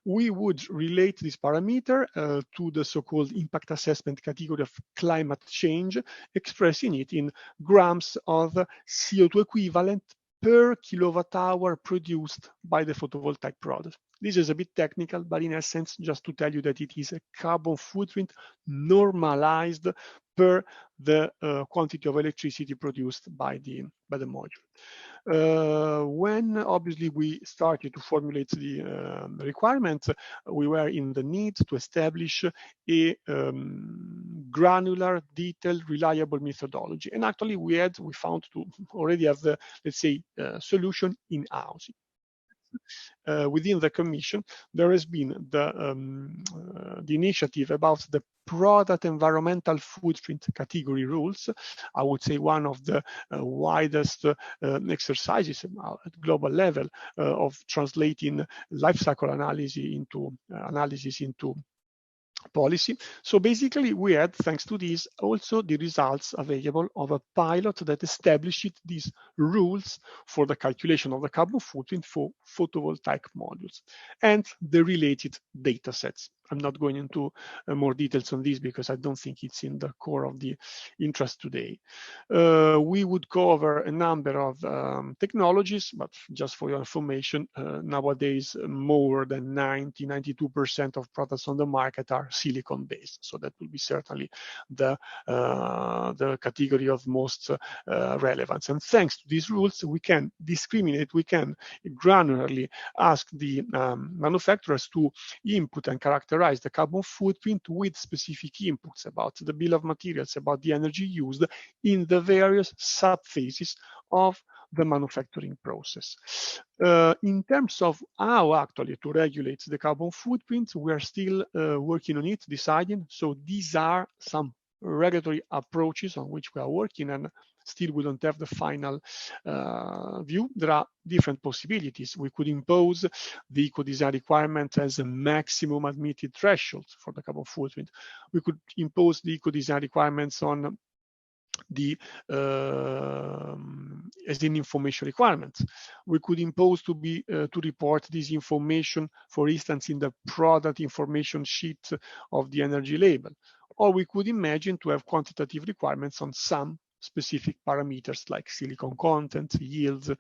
We would relate this parameter to the so-called impact assessment category of climate change, expressing it in grams of CO2 equivalent per kilowatt hour produced by the photovoltaic product. This is a bit technical, but in essence, just to tell you that it is a carbon footprint normalized per the quantity of electricity produced by the module. When obviously we started to formulate the requirements, we were in the need to establish a granular, detailed, reliable methodology. And actually we found to already have the, let's say, solution in-house. Within the Commission, there has been the initiative about the product environmental footprint category rules. I would say one of the widest exercises at global level of translating life cycle analysis into policy. So basically we had, thanks to this, also the results available of a pilot that established these rules for the calculation of the carbon footprint for photovoltaic modules and the related data sets. I'm not going into more details on this because I don't think it's in the core of the interest today. We would cover a number of technologies, but just for your information, nowadays more than 92% of products on the market are silicon-based. So that will be certainly the category of most relevance. And thanks to these rules, we can discriminate, we can granularly ask the manufacturers to input and characterize the carbon footprint with specific inputs about the bill of materials, about the energy used in the various subphases of the manufacturing process. In terms of how actually to regulate the carbon footprint, we are still working on it, deciding. So these are some regulatory approaches on which we are working, and still we don't have the final view. There are different possibilities. We could impose the ecodesign requirement as a maximum admitted threshold for the carbon footprint. We could impose the ecodesign requirements on the as an information requirement. We could impose to report this information, for instance, in the product information sheet of the energy label, or we could imagine to have quantitative requirements on some specific parameters like silicon content, yields,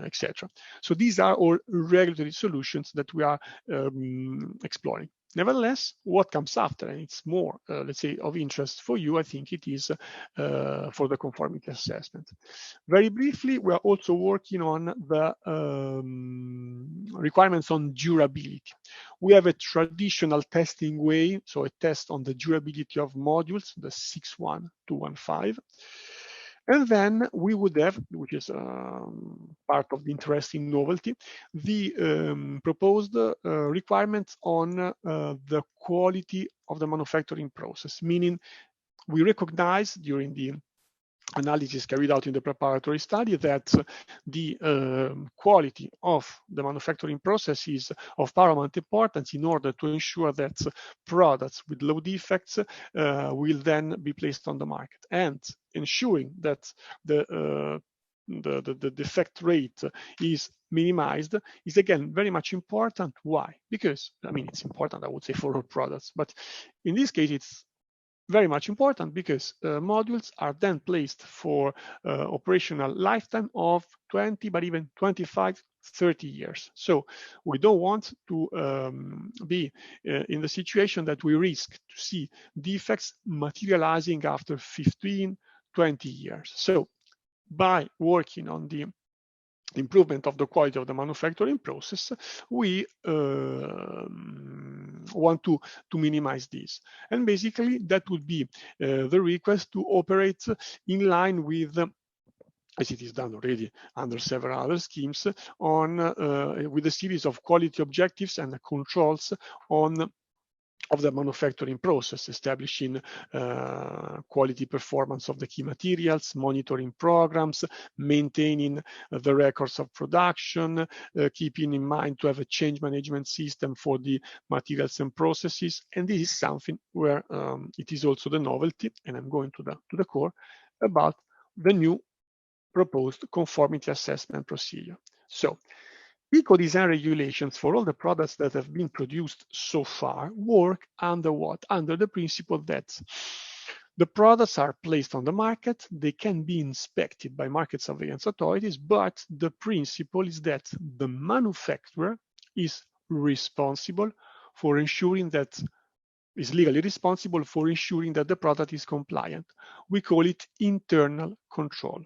etc. So these are all regulatory solutions that we are exploring. Nevertheless, what comes after, and it's more, let's say, of interest for you, I think it is for the conformity assessment. Very briefly, we are also working on the requirements on durability. We have a traditional testing way, so a test on the durability of modules, the 61215. And then we would have, which is part of the interesting novelty, the proposed requirements on the quality of the manufacturing process, meaning we recognize during the analysis carried out in the preparatory study that the quality of the manufacturing process is of paramount importance in order to ensure that products with low defects will then be placed on the market, and ensuring that the defect rate is minimized is again very much important. Why? Because, I mean, it's important, I would say, for all products, but in this case it's very much important because modules are then placed for operational lifetime of 20, but even 25, 30 years. So we don't want to be in the situation that we risk to see defects materializing after 15, 20 years. So by working on the improvement of the quality of the manufacturing process, we want to minimize this. And basically that would be the request to operate in line with, as it is done already under several other schemes, on with a series of quality objectives and controls of the manufacturing process, establishing quality performance of the key materials, monitoring programs, maintaining the records of production, keeping in mind to have a change management system for the materials and processes. And this is something where it is also the novelty, and I'm going to the core, about the new proposed conformity assessment procedure. So, ecodesign regulations for all the products that have been produced so far work under what? Under the principle that the products are placed on the market, they can be inspected by market surveillance authorities, but the principle is that the manufacturer is responsible for ensuring that is legally responsible for ensuring that the product is compliant. We call it internal control.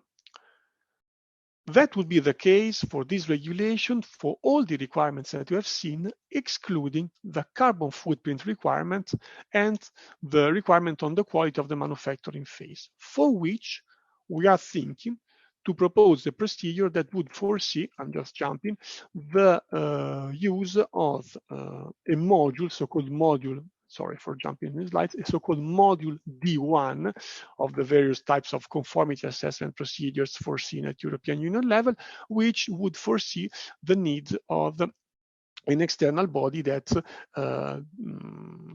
That would be the case for this regulation for all the requirements that you have seen, excluding the carbon footprint requirement and the requirement on the quality of the manufacturing phase, for which we are thinking to propose a procedure that would foresee, I'm just jumping, the use of a module, so-called module, sorry for jumping in slides, a so-called module D1 of the various types of conformity assessment procedures foreseen at European Union level, which would foresee the need of an external body that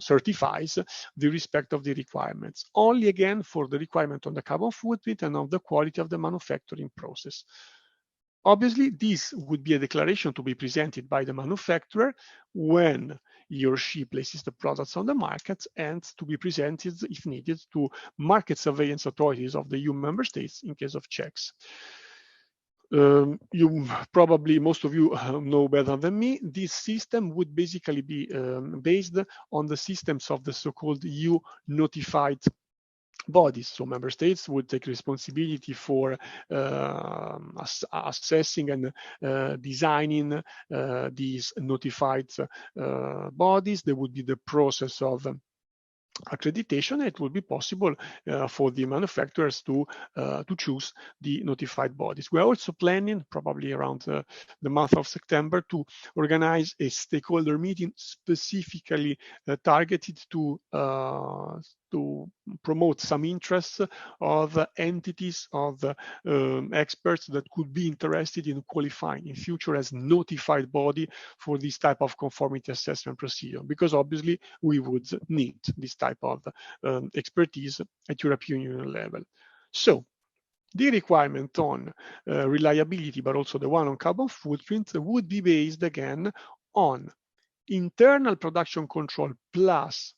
certifies the respect of the requirements, only again for the requirement on the carbon footprint and of the quality of the manufacturing process. Obviously, this would be a declaration to be presented by the manufacturer when he or she places the products on the market, and to be presented, if needed, to market surveillance authorities of the EU member states in case of checks. You probably, most of you know better than me, this system would basically be based on the systems of the so-called EU notified bodies. So member states would take responsibility for assessing and designing these notified bodies. There would be the process of accreditation. It will be possible for the manufacturers to choose the notified bodies. We are also planning, probably around the month of September, to organize a stakeholder meeting specifically targeted to promote some interests of entities, of experts that could be interested in qualifying in future as notified body for this type of conformity assessment procedure, because obviously we would need this type of expertise at European Union level. So the requirement on reliability, but also the one on carbon footprint, would be based again on internal production control plus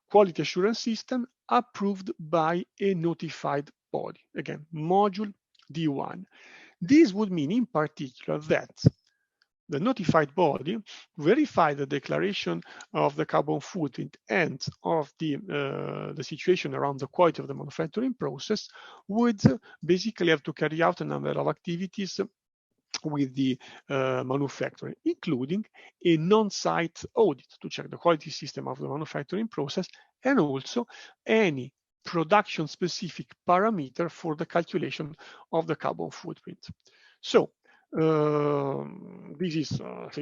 quality assurance system approved by a notified body. Again, module D1. This would mean in particular that the notified body verify the declaration of the carbon footprint and of the situation around the quality of the manufacturing process, would basically have to carry out a number of activities with the manufacturer, including a non-site audit to check the quality system of the manufacturing process, and also any production-specific parameter for the calculation of the carbon footprint. So this is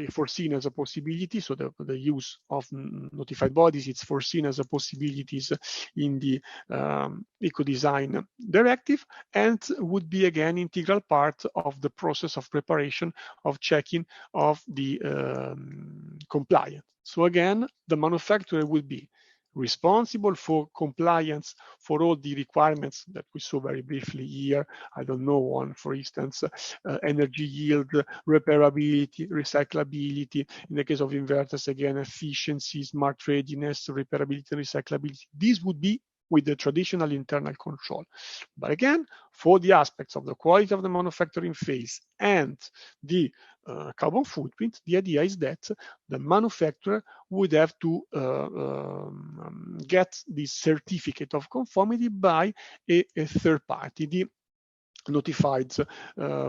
foreseen as a possibility. So the use of notified bodies, it's foreseen as a possibility in the ecodesign directive, and would be again integral part of the process of preparation of checking of the compliance. So again, the manufacturer will be responsible for compliance for all the requirements that we saw very briefly here. I don't know, on, for instance, energy yield, repairability, recyclability. In the case of inverters, again, efficiency, smart readiness, repairability, recyclability. These would be with the traditional internal control. But again, for the aspects of the quality of the manufacturing phase and the carbon footprint, the idea is that the manufacturer would have to get this certificate of conformity by a third party, the notified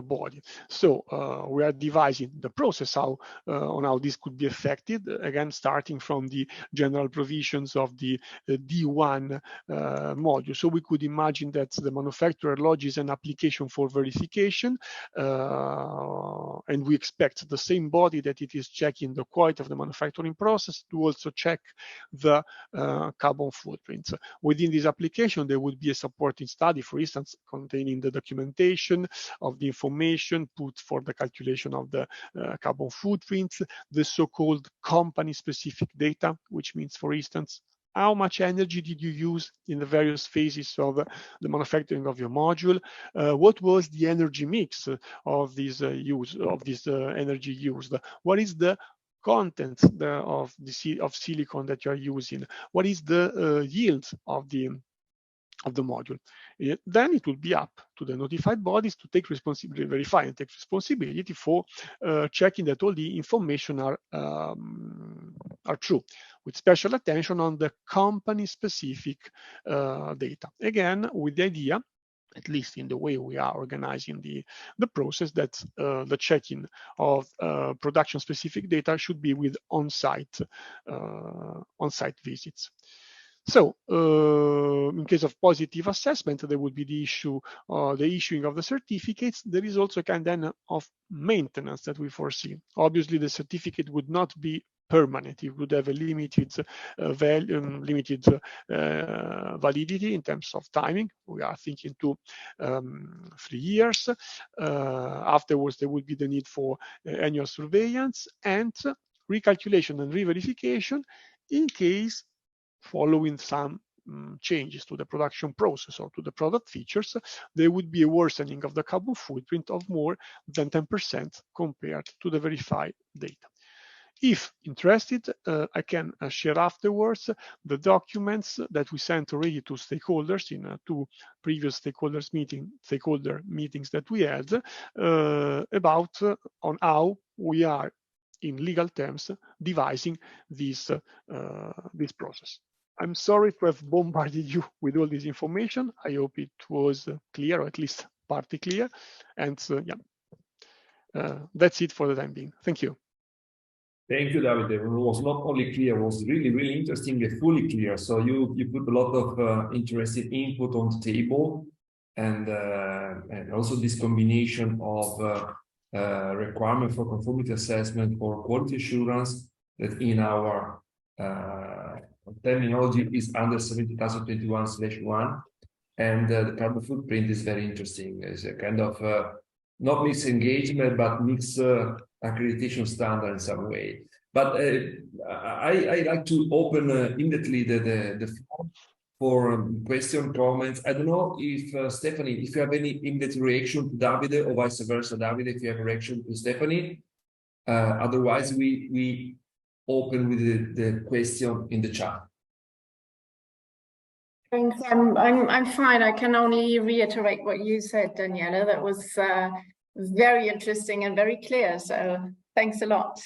body. So we are devising the process on how this could be effected, again starting from the general provisions of the D1 module. So we could imagine that the manufacturer lodges an application for verification, and we expect the same body that it is checking the quality of the manufacturing process to also check the carbon footprint. Within this application, there would be a supporting study, for instance, containing the documentation of the information put for the calculation of the carbon footprint, the so-called company-specific data, which means, for instance, how much energy did you use in the various phases of the manufacturing of your module? What was the energy mix of this energy used? What is the content of silicon that you are using? What is the yield of the module? Then it will be up to the notified bodies to take responsibility, verify and take responsibility for checking that all the information are true, with special attention on the company-specific data. Again, with the idea, at least in the way we are organizing the process, that the checking of production-specific data should be with on-site visits. So, in case of positive assessment, there would be the issuing of the certificates. There is also a kind then of maintenance that we foresee. Obviously, the certificate would not be permanent. It would have a limited validity in terms of timing. We are thinking to 3 years. Afterwards, there would be the need for annual surveillance and recalculation and re-verification in case, following some changes to the production process or to the product features, there would be a worsening of the carbon footprint of more than 10% compared to the verified data. If interested, I can share afterwards the documents that we sent already to stakeholders in 2 previous stakeholder meetings that we had about on how we are, in legal terms, devising this process. I'm sorry to have bombarded you with all this information. I hope it was clear, or at least partly clear. And that's it for the time being. Thank you. Thank you, David. It was not only clear, it was really, really interesting and fully clear. So you put a lot of interesting input on the table, and also this combination of requirement for conformity assessment for quality assurance that in our terminology is under 70,021/1, and the carbon footprint is very interesting. It's a kind of not mixed engagement, but mixed accreditation standard in some way. But I like to open immediately the floor for question, comments. I don't know if Stephanie, if you have any immediate reaction to Davide, or vice versa, Davide, if you have a reaction to Stephanie. Otherwise, we open with the question in the chat. Thanks. I'm fine. I can only reiterate what you said, Daniela. That was very interesting and very clear. So thanks a lot.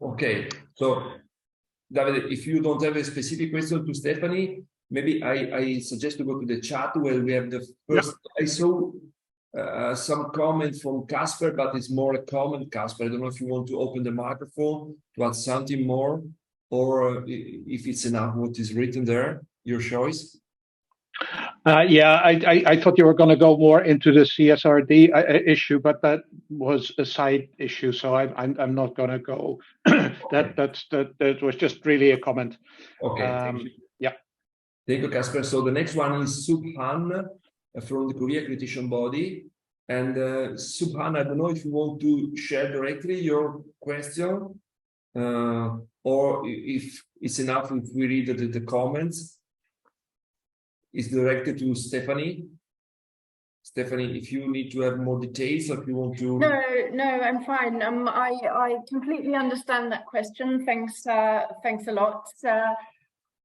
Okay. So, David, if you don't have a specific question to Stephanie, maybe I suggest to go to the chat where we have the first. Yeah. I saw some comments from Casper, but it's more a comment, Casper. I don't know if you want to open the microphone to add something more, or if it's enough what is written there, your choice. Yeah, I thought you were going to go more into the CSRD issue, but that was a side issue, so I'm not going to go. That was just really a comment. Okay. Thank you. Yeah. Thank you, Casper. So the next one is Subhan from the Korea Accreditation Body, and Subhan, I don't know if you want to share directly your question, or if it's enough if we read the comments. Is directed to Stephanie. Stephanie, if you need to have more details, or if you want to. No, I'm fine. I completely understand that question. Thanks a lot.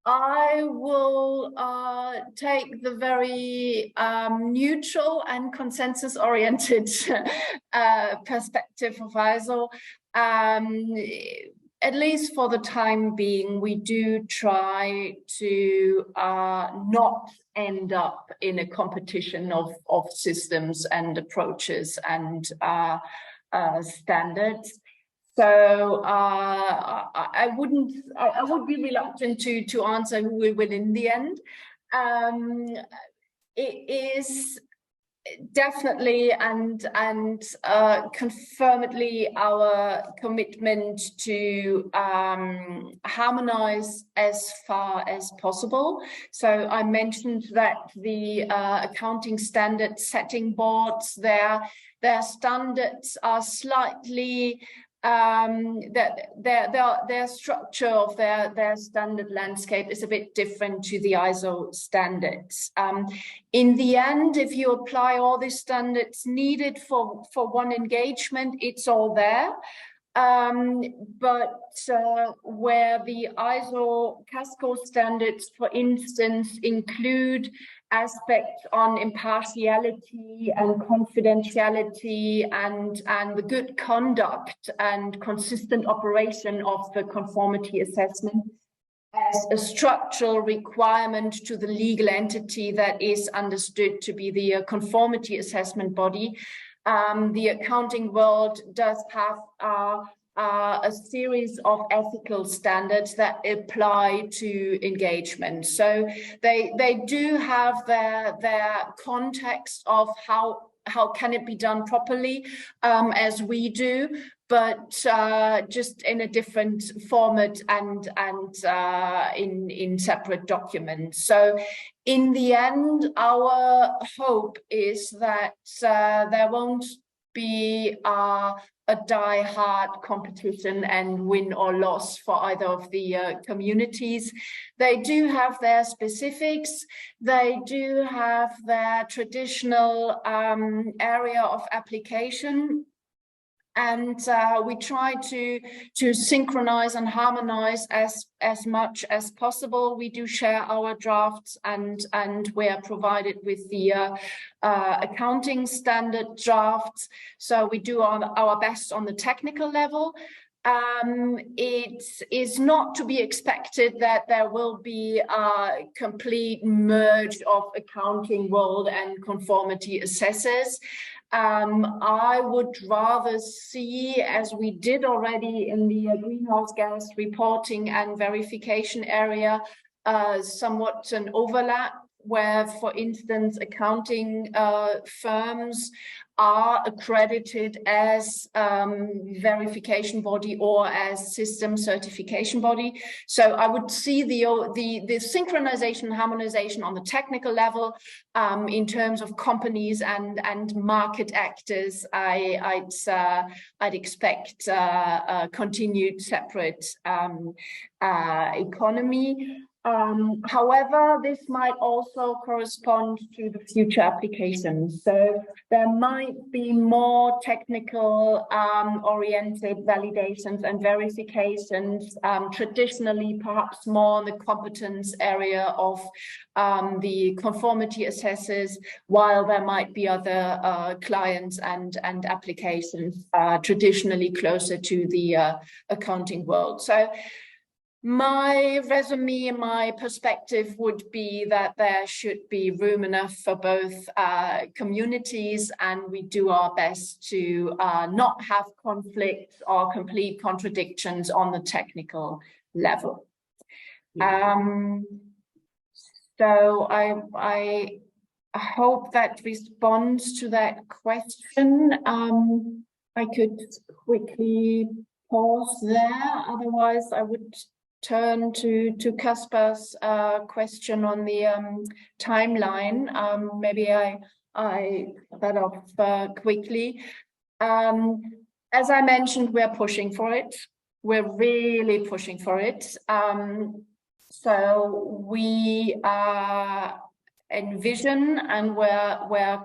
I will take the very neutral and consensus-oriented perspective of ISO. At least for the time being, we do try to not end up in a competition of systems and approaches and standards. So I would be reluctant to answer who we will in the end. It is definitely and confirmedly our commitment to harmonize as far as possible. So I mentioned that the accounting standard setting boards, their standards are slightly their structure of their standard landscape is a bit different to the ISO standards. In the end, if you apply all the standards needed for one engagement, it's all there. But where the ISO Casco standards, for instance, include aspects on impartiality and confidentiality and the good conduct and consistent operation of the conformity assessment as a structural requirement to the legal entity that is understood to be the conformity assessment body, the accounting world does have a series of ethical standards that apply to engagement. So they do have their context of how can it be done properly, as we do, but just in a different format and in separate documents. So in the end, our hope is that there won't be a die-hard competition and win or loss for either of the communities. They do have their specifics. They do have their traditional area of application. And we try to synchronize and harmonize as much as possible. We do share our drafts and we are provided with the accounting standard drafts. So we do our best on the technical level. It is not to be expected that there will be a complete merge of accounting world and conformity assessors. I would rather see, as we did already in the greenhouse gas reporting and verification area, somewhat an overlap where, for instance, accounting firms are accredited as verification body or as system certification body. So I would see the synchronization and harmonization on the technical level. In terms of companies and market actors, I'd expect a continued separate economy. However, this might also correspond to the future applications. So there might be more technical oriented validations and verifications, traditionally perhaps more in the competence area of the conformity assessors, while there might be other clients and applications traditionally closer to the accounting world. So my resume and my perspective would be that there should be room enough for both communities, and we do our best to not have conflicts or complete contradictions on the technical level. So I hope that responds to that question. I could quickly pause there, otherwise I would turn to Kaspar's question on the timeline. Maybe I that off quickly. As I mentioned, we're pushing for it. We're really pushing for it. So we envision, and we're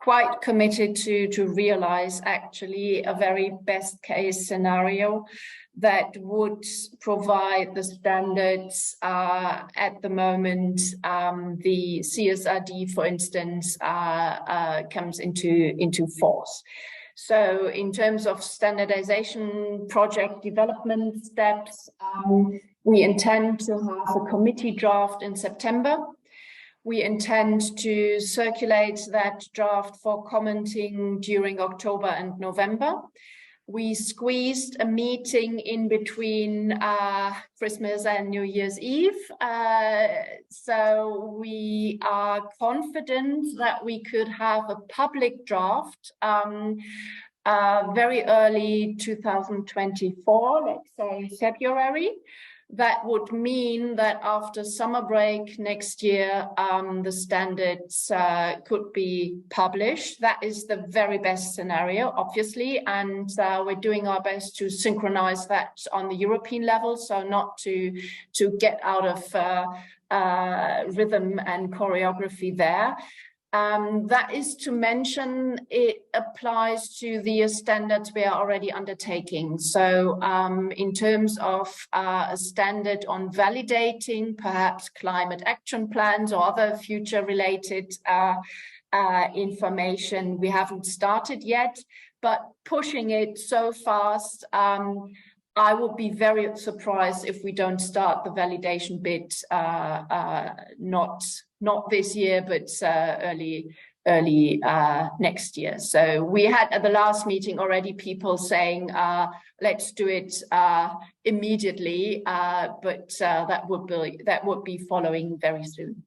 quite committed to realize actually a very best case scenario that would provide the standards at the moment. The CSRD, for instance, comes into force. So in terms of standardization project development steps, we intend to have a committee draft in September. We intend to circulate that draft for commenting during October and November. We squeezed a meeting in between Christmas and New Year's Eve. So we are confident that we could have a public draft very early 2024, let's say February. that would mean that after summer break next year, the standards could be published. That is the very best scenario, obviously, and we're doing our best to synchronize that on the European level, so not to get out of rhythm and choreography there. That is to mention, it applies to the standards we are already undertaking. So in terms of a standard on validating perhaps climate action plans or other future related information, we haven't started yet, but pushing it so fast, I would be very surprised if we don't start the validation bit, not this year, but early next year. So we had at the last meeting already people saying, let's do it immediately, but that would be following very soon.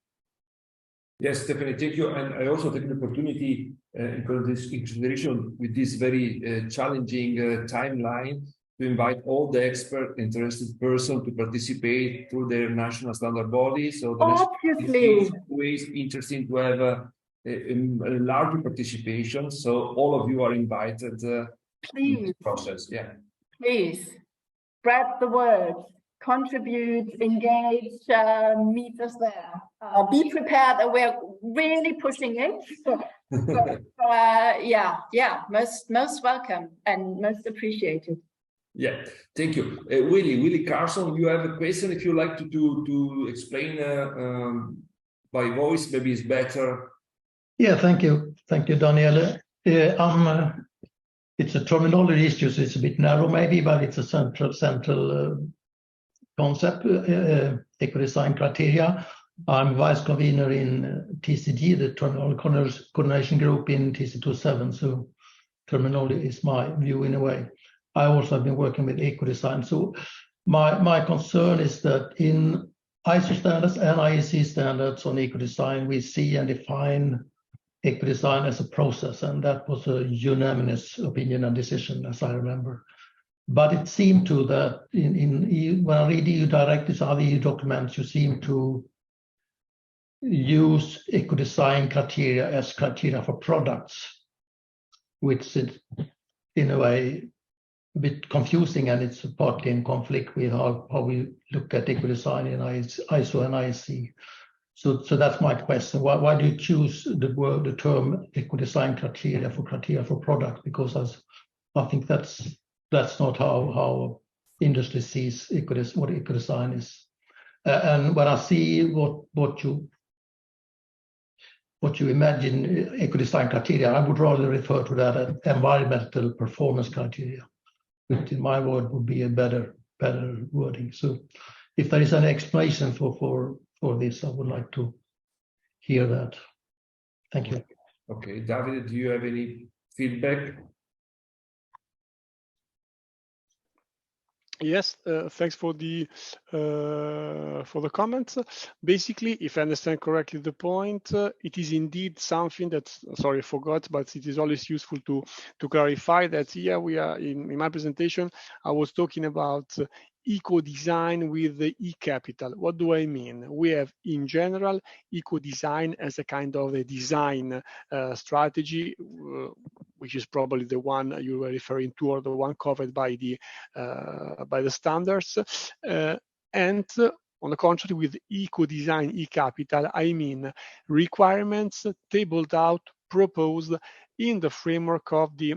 Yes, definitely. Thank you. And I also take the opportunity in consideration with this very challenging timeline to invite all the expert interested person to participate through their national standard body. So obviously, it's always interesting to have a larger participation. So all of you are invited in this process. Yeah. Please spread the word, contribute, engage, meet us there. Be prepared that we're really pushing it. So, yeah, most welcome and most appreciated. Yeah, thank you. Willie Carson, you have a question if you like to explain by voice, maybe it's better. Yeah, thank you, Daniele. It's a terminology issue, so it's a bit narrow maybe, but it's a central concept, ecodesign criteria. I'm vice convener in TCG, the Terminology Coordination Group in TC27, so terminology is my view in a way. I also have been working with ecodesign. So my concern is that in ISO standards and IEC standards on ecodesign, we see and define ecodesign as a process, and that was a unanimous opinion and decision, as I remember. But it seemed to that when I read EU directives, other EU documents, you seem to use ecodesign criteria as criteria for products, which is in a way a bit confusing, and it's partly in conflict with how we look at ecodesign in ISO and IEC. So that's my question. Why do you choose the term ecodesign criteria for product? Because I think that's not how industry sees what ecodesign is. And when I see what you imagine ecodesign criteria, I would rather refer to that as environmental performance criteria, which in my word would be a better wording. So if there is an explanation for this, I would like to hear that. Thank you. Okay, David, do you have any feedback? Yes, thanks for the comments. Basically, if I understand correctly the point, it is indeed something that, sorry, I forgot, but it is always useful to clarify that here we are, in my presentation, I was talking about eco-design with the E capital. What do I mean? We have, in general, eco-design as a kind of a design strategy, which is probably the one you were referring to, or the one covered by the standards. And on the contrary, with eco-design E capital, I mean requirements tabled out, proposed in the framework of the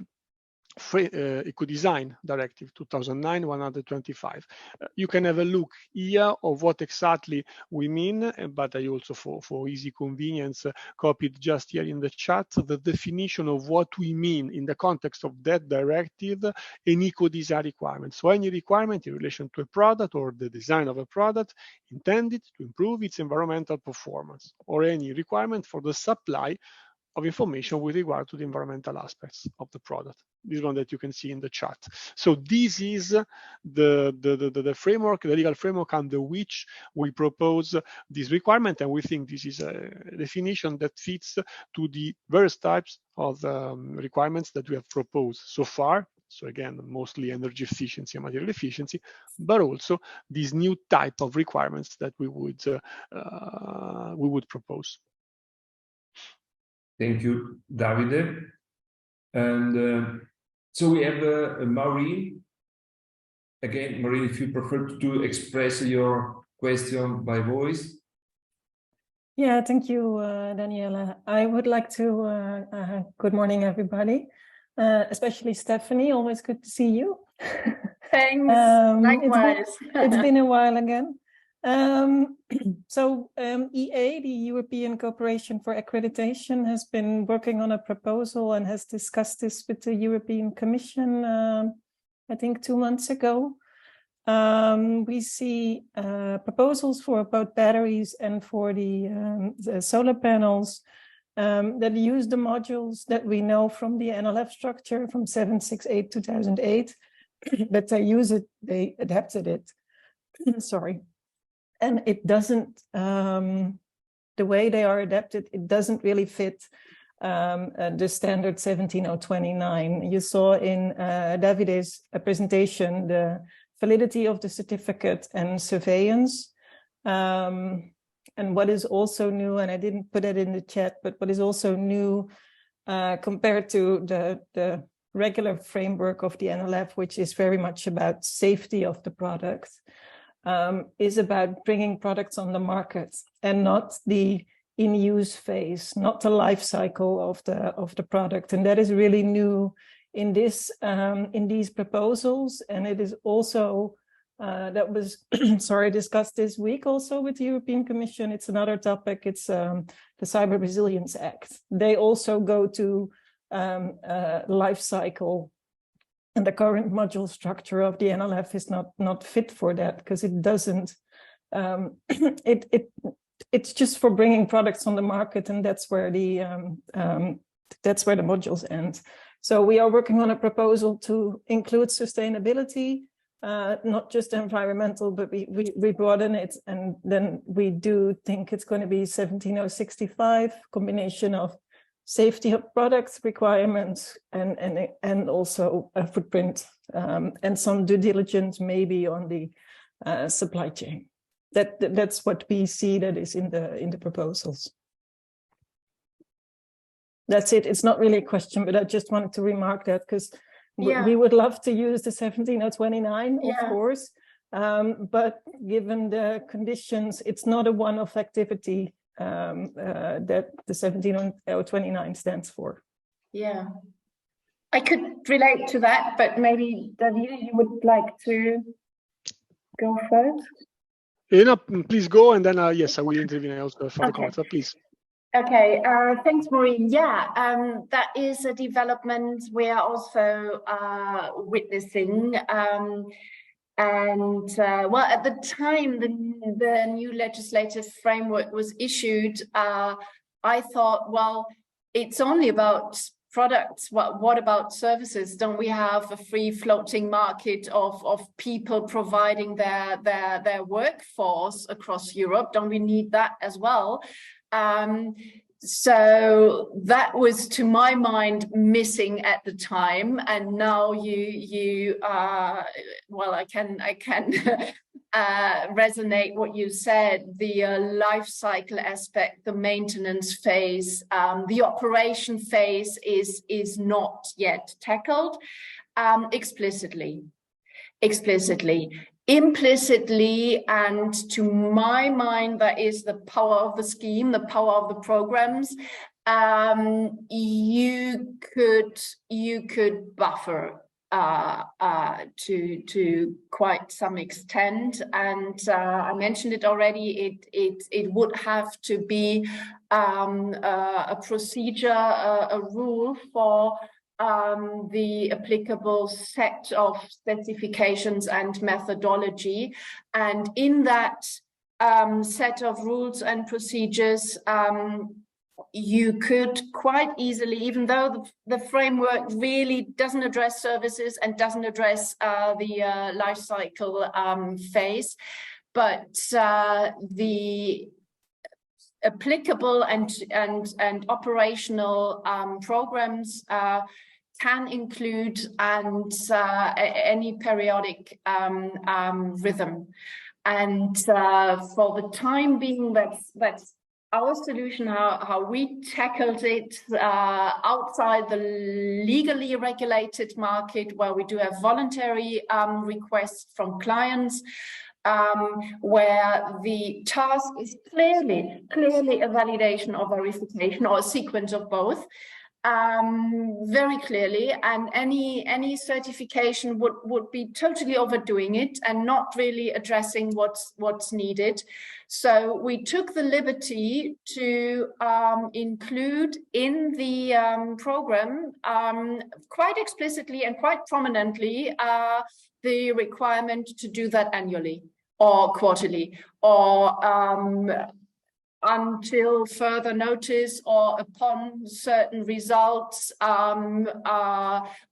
Ecodesign Directive 2009/125. You can have a look here of what exactly we mean, but I also, for easy convenience, copied just here in the chat the definition of what we mean in the context of that directive, an eco-design requirement. So any requirement in relation to a product or the design of a product intended to improve its environmental performance, or any requirement for the supply of information with regard to the environmental aspects of the product. This one that you can see in the chat. So this is the framework, the legal framework under which we propose this requirement, and we think this is a definition that fits to the various types of requirements that we have proposed so far So again, mostly energy efficiency and material efficiency, but also these new type of requirements that we would propose. Thank you, Davide. And so we have Maureen. Again, Maureen, if you prefer to express your question by voice. Yeah, thank you, Daniela. I would like to, good morning, everybody, especially Stephanie, always good to see you. Thanks, likewise. It's been a while again. EA, the European Cooperation for Accreditation, has been working on a proposal and has discussed this with the European Commission, I think 2 months ago. We see proposals for both batteries and for the solar panels that use the modules that we know from the NLF structure from 768/2008, but they adapted it. Sorry. And it doesn't, the way they are adapted, it doesn't really fit the standard 17029. You saw in Davide's presentation the validity of the certificate and surveillance. And what is also new, and I didn't put it in the chat, but what is also new compared to the regular framework of the NLF, which is very much about safety of the product, is about bringing products on the market and not the in-use phase, not the life cycle of the product. And that is really new in these proposals, and it is also that was discussed this week also with the European Commission. It's another topic. It's the Cyber Resilience Act. They also go to life cycle, and the current module structure of the NLF is not fit for that because it doesn't. It's just for bringing products on the market, and that's where the modules end. So we are working on a proposal to include sustainability, not just environmental, but we broaden it. And then we do think it's going to be 17065, combination of safety of products requirements and also a footprint and some due diligence maybe on the supply chain. That's what we see that is in the proposals. That's it. It's not really a question, but I just wanted to remark that because we would love to use the 17029, of course, but given the conditions, it's not a one-off activity that the 17029 stands for. Yeah, I could relate to that, but maybe Davide, you would like to go first? Please go, and then yes, I will intervene also for the comments. Please. Okay, thanks, Maureen. Yeah, that is a development we are also witnessing. Well, at the time the new legislative framework was issued, I thought, well, it's only about products. What about services? Don't we have a free floating market of people providing their workforce across Europe? Don't we need that as well? So that was, to my mind, missing at the time, and now you well, I can resonate what you said. The life cycle aspect, the maintenance phase, the operation phase is not yet tackled explicitly. Implicitly, and to my mind, that is the power of the scheme, the power of the programs. You could buffer to quite some extent, and I mentioned it already. It would have to be a procedure, a rule for the applicable set of specifications and methodology. And in that set of rules and procedures, you could quite easily, even though the framework really doesn't address services and doesn't address the life cycle phase, but the applicable and operational programs can include and any periodic rhythm. And for the time being, that's our solution, how we tackled it outside the legally regulated market, where we do have voluntary requests from clients, where the task is clearly a validation or verification, or a sequence of both, very clearly, and any certification would be totally overdoing it and not really addressing what's needed. So we took the liberty to include in the program quite explicitly and quite prominently the requirement to do that annually or quarterly, or until further notice, or upon certain results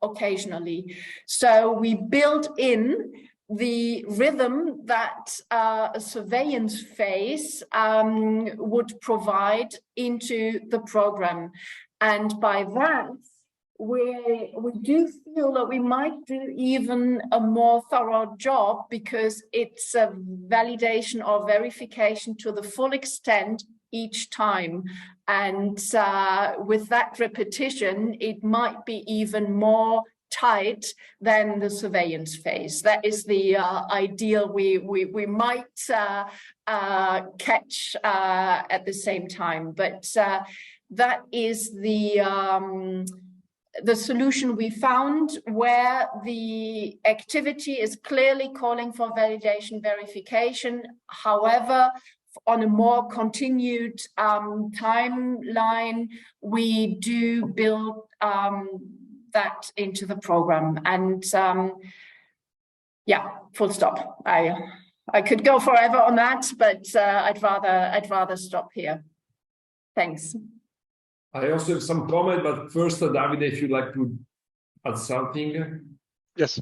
occasionally. So we built in the rhythm that a surveillance phase would provide into the program. And by that, we do feel that we might do even a more thorough job, because it's a validation or verification to the full extent each time. And with that repetition, it might be even more tight than the surveillance phase. That is the ideal we might catch at the same time. But that is the solution we found, where the activity is clearly calling for validation verification. However, on a more continued timeline, we do build that into the program. And yeah, full stop. I could go forever on that, but I'd rather stop here. Thanks. I also have some comment, but first, Davide, if you'd like to add something. Yes,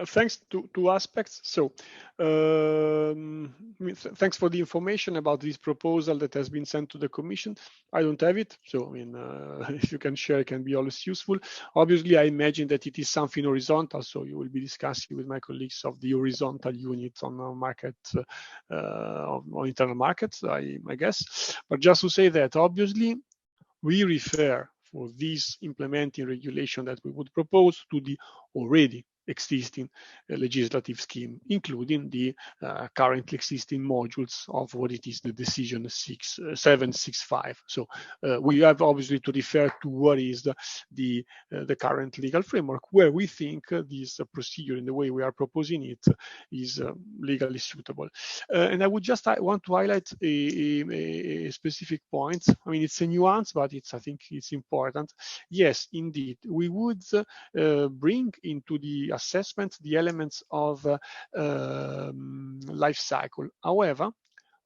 thanks to two aspects. So thanks for the information about this proposal that has been sent to the Commission. I don't have it, so I mean, if you can share, it can be always useful. Obviously, I imagine that it is something horizontal, so you will be discussing with my colleagues of the horizontal unit on market, on internal markets, I guess. But just to say that, obviously, we refer for this implementing regulation that we would propose to the already existing legislative scheme, including the currently existing modules of what it is the decision 765. So we have obviously to refer to what is the current legal framework, where we think this procedure in the way we are proposing it is legally suitable. And I would just want to highlight a specific point. I mean, it's a nuance, but I think it's important. Yes, indeed, we would bring into the assessment the elements of life cycle. However,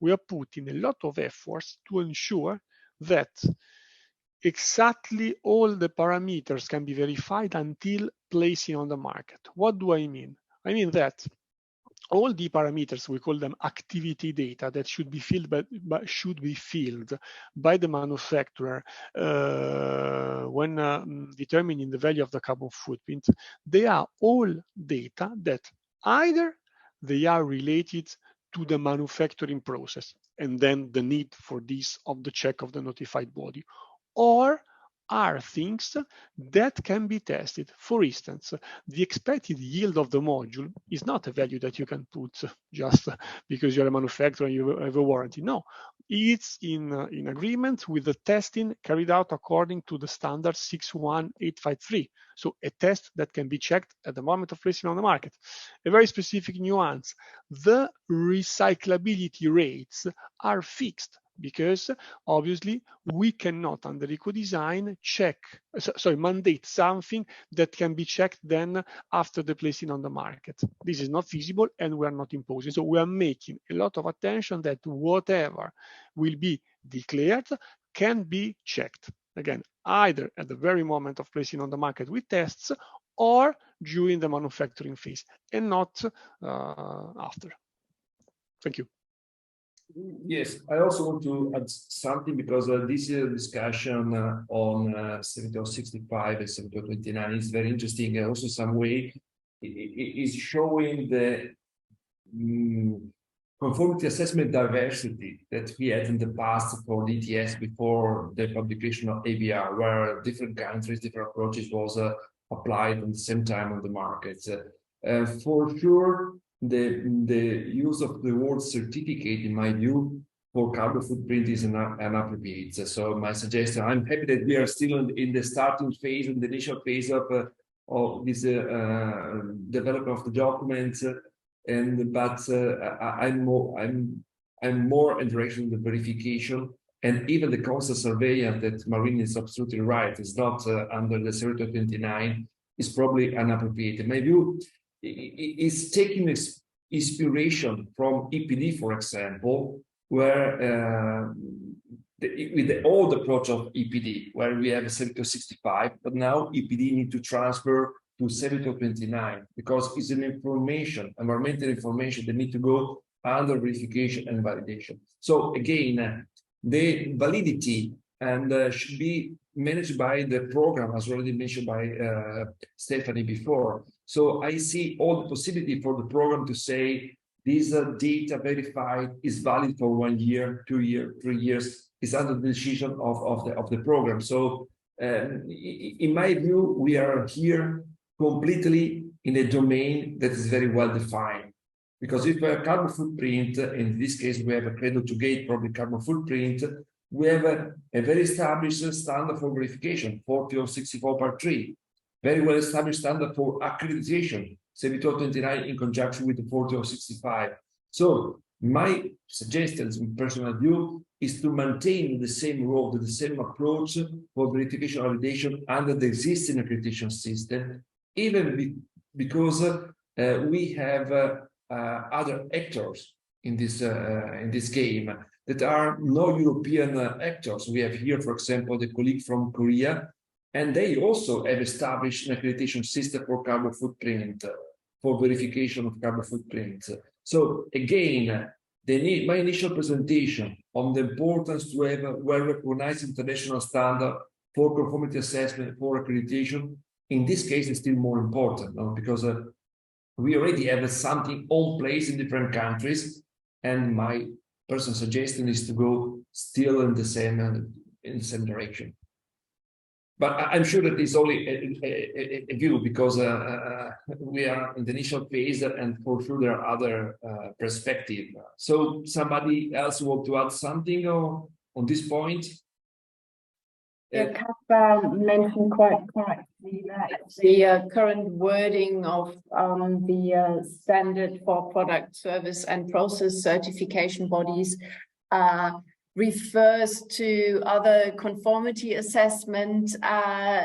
we are putting a lot of efforts to ensure that exactly all the parameters can be verified until placing on the market. What do I mean? I mean that all the parameters, we call them activity data, that should be filled by the manufacturer when determining the value of the carbon footprint. They are all data that either they are related to the manufacturing process, and then the need for this of the check of the notified body, or are things that can be tested. For instance, the expected yield of the module is not a value that you can put just because you're a manufacturer and you have a warranty. No, it's in agreement with the testing carried out according to the standard 61853. So a test that can be checked at the moment of placing on the market. A very specific nuance: the recyclability rates are fixed, because obviously we cannot under ecodesign mandate something that can be checked then after the placing on the market. This is not feasible, and we are not imposing. So we are making a lot of attention that whatever will be declared can be checked. Again, either at the very moment of placing on the market with tests, or during the manufacturing phase, and not after. Thank you. Yes, I also want to add something because this discussion on 7065 and 7029 is very interesting. And also, some way is showing the conformity assessment diversity that we had in the past for DTS before the publication of ABR, where different countries, different approaches was applied at the same time on the market. For sure, the use of the word certificate, in my view, for carbon footprint is inappropriate. So my suggestion, I'm happy that we are still in the starting phase, in the initial phase of this development of the documents, but I'm more in direction of the verification, and even the constant surveillance that Maureen is absolutely right, is not under the 3029, is probably inappropriate. In my view, is taking inspiration from EPD, for example, where with the old approach of EPD, where we have a 7065, but now EPD need to transfer to 7029 because it's an information, environmental information that need to go under verification and validation. So again, the validity and should be managed by the program, as already mentioned by Stephanie before. So I see all the possibility for the program to say this data verified is valid for 1 year, 2 years, 3 years, is under the decision of the program. So in my view, we are here completely in a domain that is very well defined. Because if we have carbon footprint, in this case, we have a cradle to gate, probably carbon footprint, we have a very established standard for verification, 40/64 part 3. Very well established standard for accreditation, 7029 in conjunction with the 40/65. So my suggestion, in personal view, is to maintain the same road, the same approach for verification validation under the existing accreditation system, even because we have other actors in this game that are no European actors. We have here, for example, the colleague from Korea, and they also have established an accreditation system for carbon footprint, for verification of carbon footprint. So again, my initial presentation on the importance to have a well-recognized international standard for conformity assessment, for accreditation, in this case is still more important, no? Because we already have something on place in different countries, and my personal suggestion is to go still in the same direction. But I'm sure that it's only a view, because we are in the initial phase, and for sure there are other perspectives. So somebody else want to add something on this point? Yeah, Caspar mentioned quite correctly that the current wording of the standard for product, service and process certification bodies refers to other conformity assessment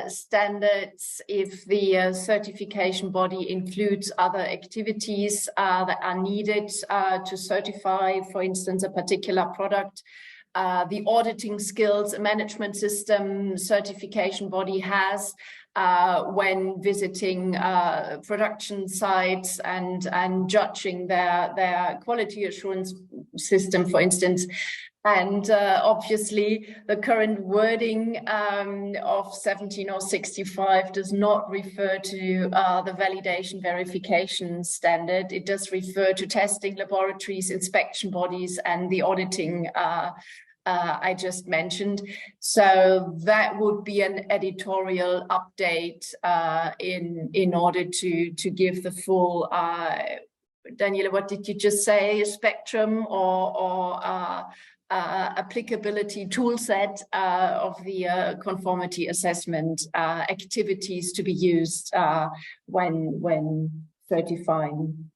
standards if the certification body includes other activities that are needed to certify, for instance, a particular product. The auditing skills management system certification body has when visiting production sites and judging their quality assurance system, for instance. And obviously, the current wording of 17065 does not refer to the validation verification standard. It does refer to testing laboratories, inspection bodies, and the auditing I just mentioned. So that would be an editorial update in order to give the full, Daniela, what did you just say, spectrum or applicability tool set of the conformity assessment activities to be used when certifying.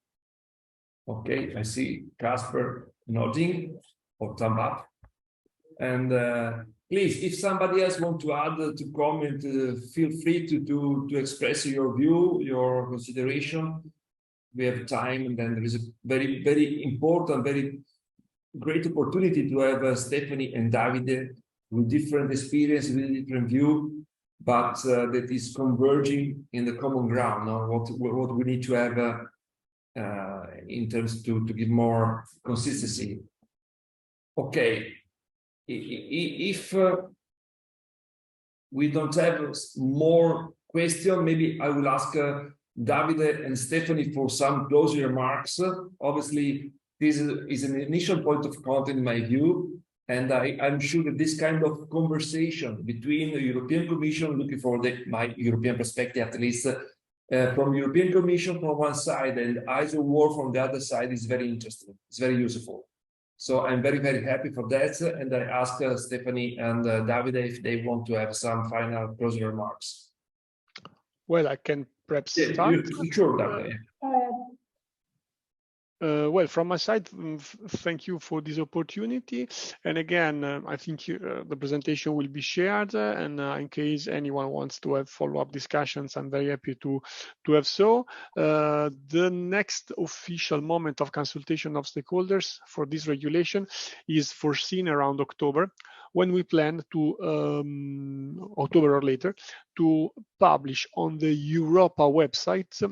Okay, I see Caspar nodding or thumb up. And please, if somebody else wants to add, to comment, feel free to express your view, your consideration. We have time, and then there is a very, very important, very great opportunity to have Stephanie and Davide with different experience, with different view, but that is converging in the common ground. Now, what we need to have in terms to give more consistency. Okay, if we don't have more questions, maybe I will ask Davide and Stephanie for some closing remarks. Obviously, this is an initial point of contact in my view, and I'm sure that this kind of conversation between the European Commission, looking for my European perspective at least, from European Commission from one side and ISO world from the other side is very interesting. It's very useful. So I'm very, very happy for that. And I ask Stephanie and Davide if they want to have some final closing remarks. Well, I can perhaps start. Sure, Davide. Well, from my side, thank you for this opportunity. And again, I think the presentation will be shared, and in case anyone wants to have follow-up discussions, I'm very happy to have so. The next official moment of consultation of stakeholders for this regulation is foreseen around October, when we plan to, October or later, to publish on the Europa website.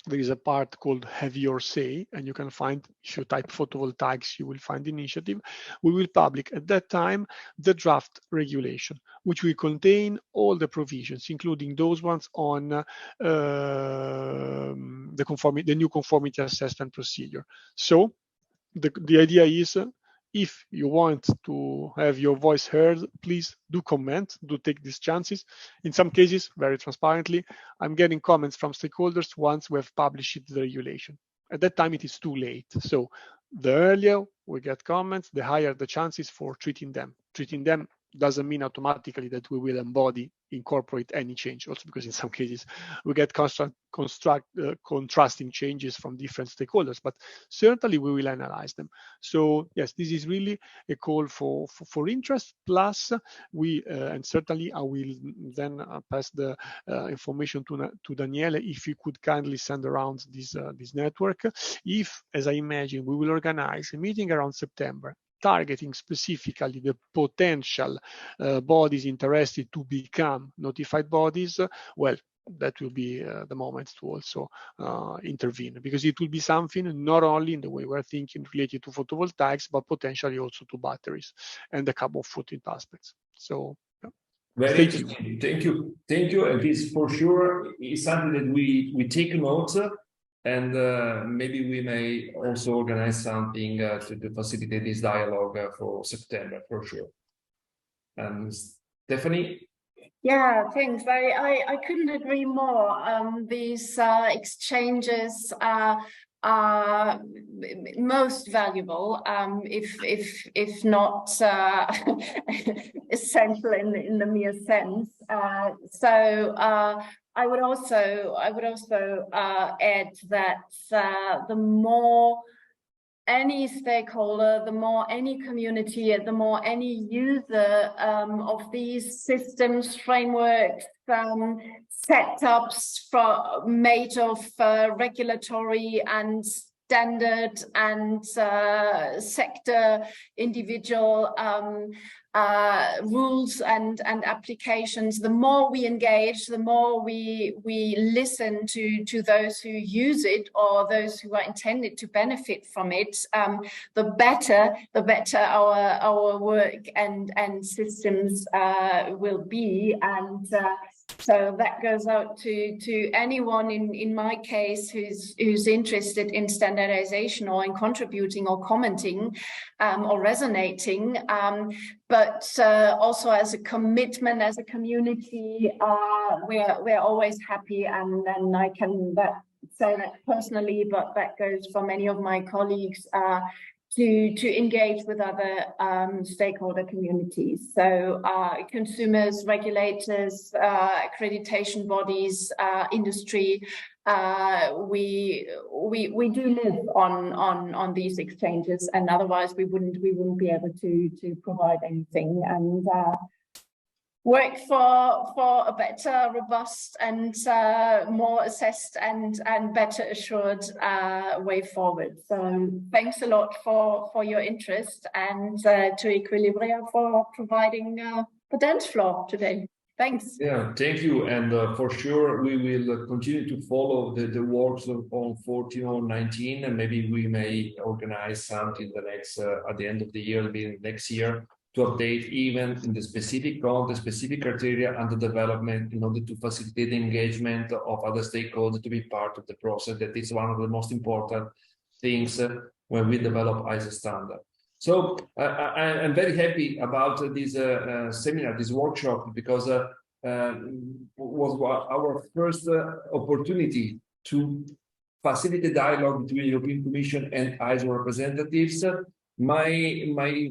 There is a part called Have Your Say, and you can find, if you type photovoltaics, you will find the initiative. We will publish at that time the draft regulation, which will contain all the provisions, including those ones on the new conformity assessment procedure. So the idea is, if you want to have your voice heard, please do comment, do take these chances. In some cases, very transparently, I'm getting comments from stakeholders once we have published the regulation. At that time, it is too late. So the earlier we get comments, the higher the chances for treating them. Treating them doesn't mean automatically that we will incorporate any change, also because in some cases we get contrasting changes from different stakeholders, but certainly we will analyze them. So yes, this is really a call for interest. Plus we, and certainly I will then pass the information to Daniele, if you could kindly send around this network. If, as I imagine, we will organize a meeting around September, targeting specifically the potential bodies interested to become notified bodies, well, that will be the moment to also intervene, because it will be something not only in the way we're thinking related to photovoltaics, but potentially also to batteries and the carbon footprint aspects. So very interesting. Thank you. And this for sure is something that we take note. And maybe we may also organize something to facilitate this dialogue for September, for sure. And Stephanie? Yeah, thanks. I couldn't agree more. These exchanges are most valuable, if not essential in the mere sense. I would also add that the more any stakeholder, the more any community, the more any user of these systems, frameworks, setups made of regulatory and standard and sector individual rules and applications, the more we engage, the more we listen to those who use it or those who are intended to benefit from it, the better our work and systems will be. And so that goes out to anyone in my case who's interested in standardization or in contributing or commenting or resonating, but also as a commitment, as a community, we're always happy, and I can say that personally, but that goes for many of my colleagues, to engage with other stakeholder communities. So consumers, regulators, accreditation bodies, industry, we do live on these exchanges, and otherwise we wouldn't be able to provide anything. And work for a better, robust, and more assessed and better assured way forward. So thanks a lot for your interest, and to Aequilibria for providing the dance floor today. Thanks. Yeah, thank you. And for sure, we will continue to follow the works on 14 or 19, and maybe we may organize something the next at the end of the year, maybe next year, to update even in the specific content, specific criteria under development in order to facilitate the engagement of other stakeholders to be part of the process. That is one of the most important things when we develop ISO standard. So I'm very happy about this seminar, this workshop, because was our first opportunity to facilitate dialogue between European Commission and ISO representatives. My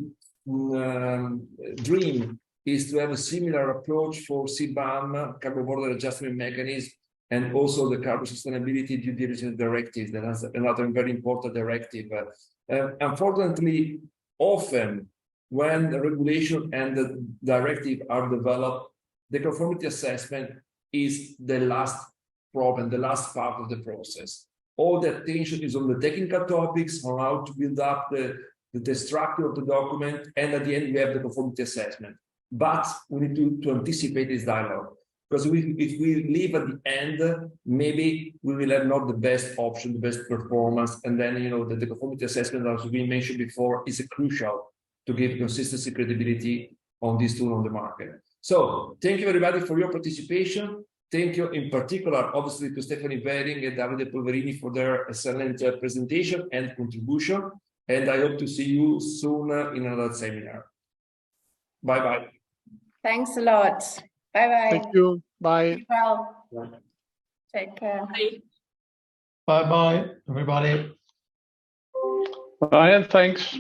dream is to have a similar approach for CBAM, Carbon Border Adjustment Mechanism, and also the Carbon Sustainability Due Diligence Directive. That is another very important directive. Unfortunately, often when the regulation and the directive are developed, the conformity assessment is the last problem, the last part of the process. All the attention is on the technical topics, on how to build up the structure of the document, and at the end we have the conformity assessment. But we need to anticipate this dialogue, because if we leave at the end, maybe we will have not the best option, the best performance, and then the conformity assessment, as we mentioned before, is crucial to give consistency, credibility on this tool on the market. So thank you everybody for your participation. Thank you in particular, obviously, to Stephanie Bering and Davide Polverini for their excellent presentation and contribution. And I hope to see you soon in another seminar. Bye-bye. Thanks a lot. Bye-bye. Thank you. Bye. Be well. Take care. Bye-bye, everybody. Bye, and thanks.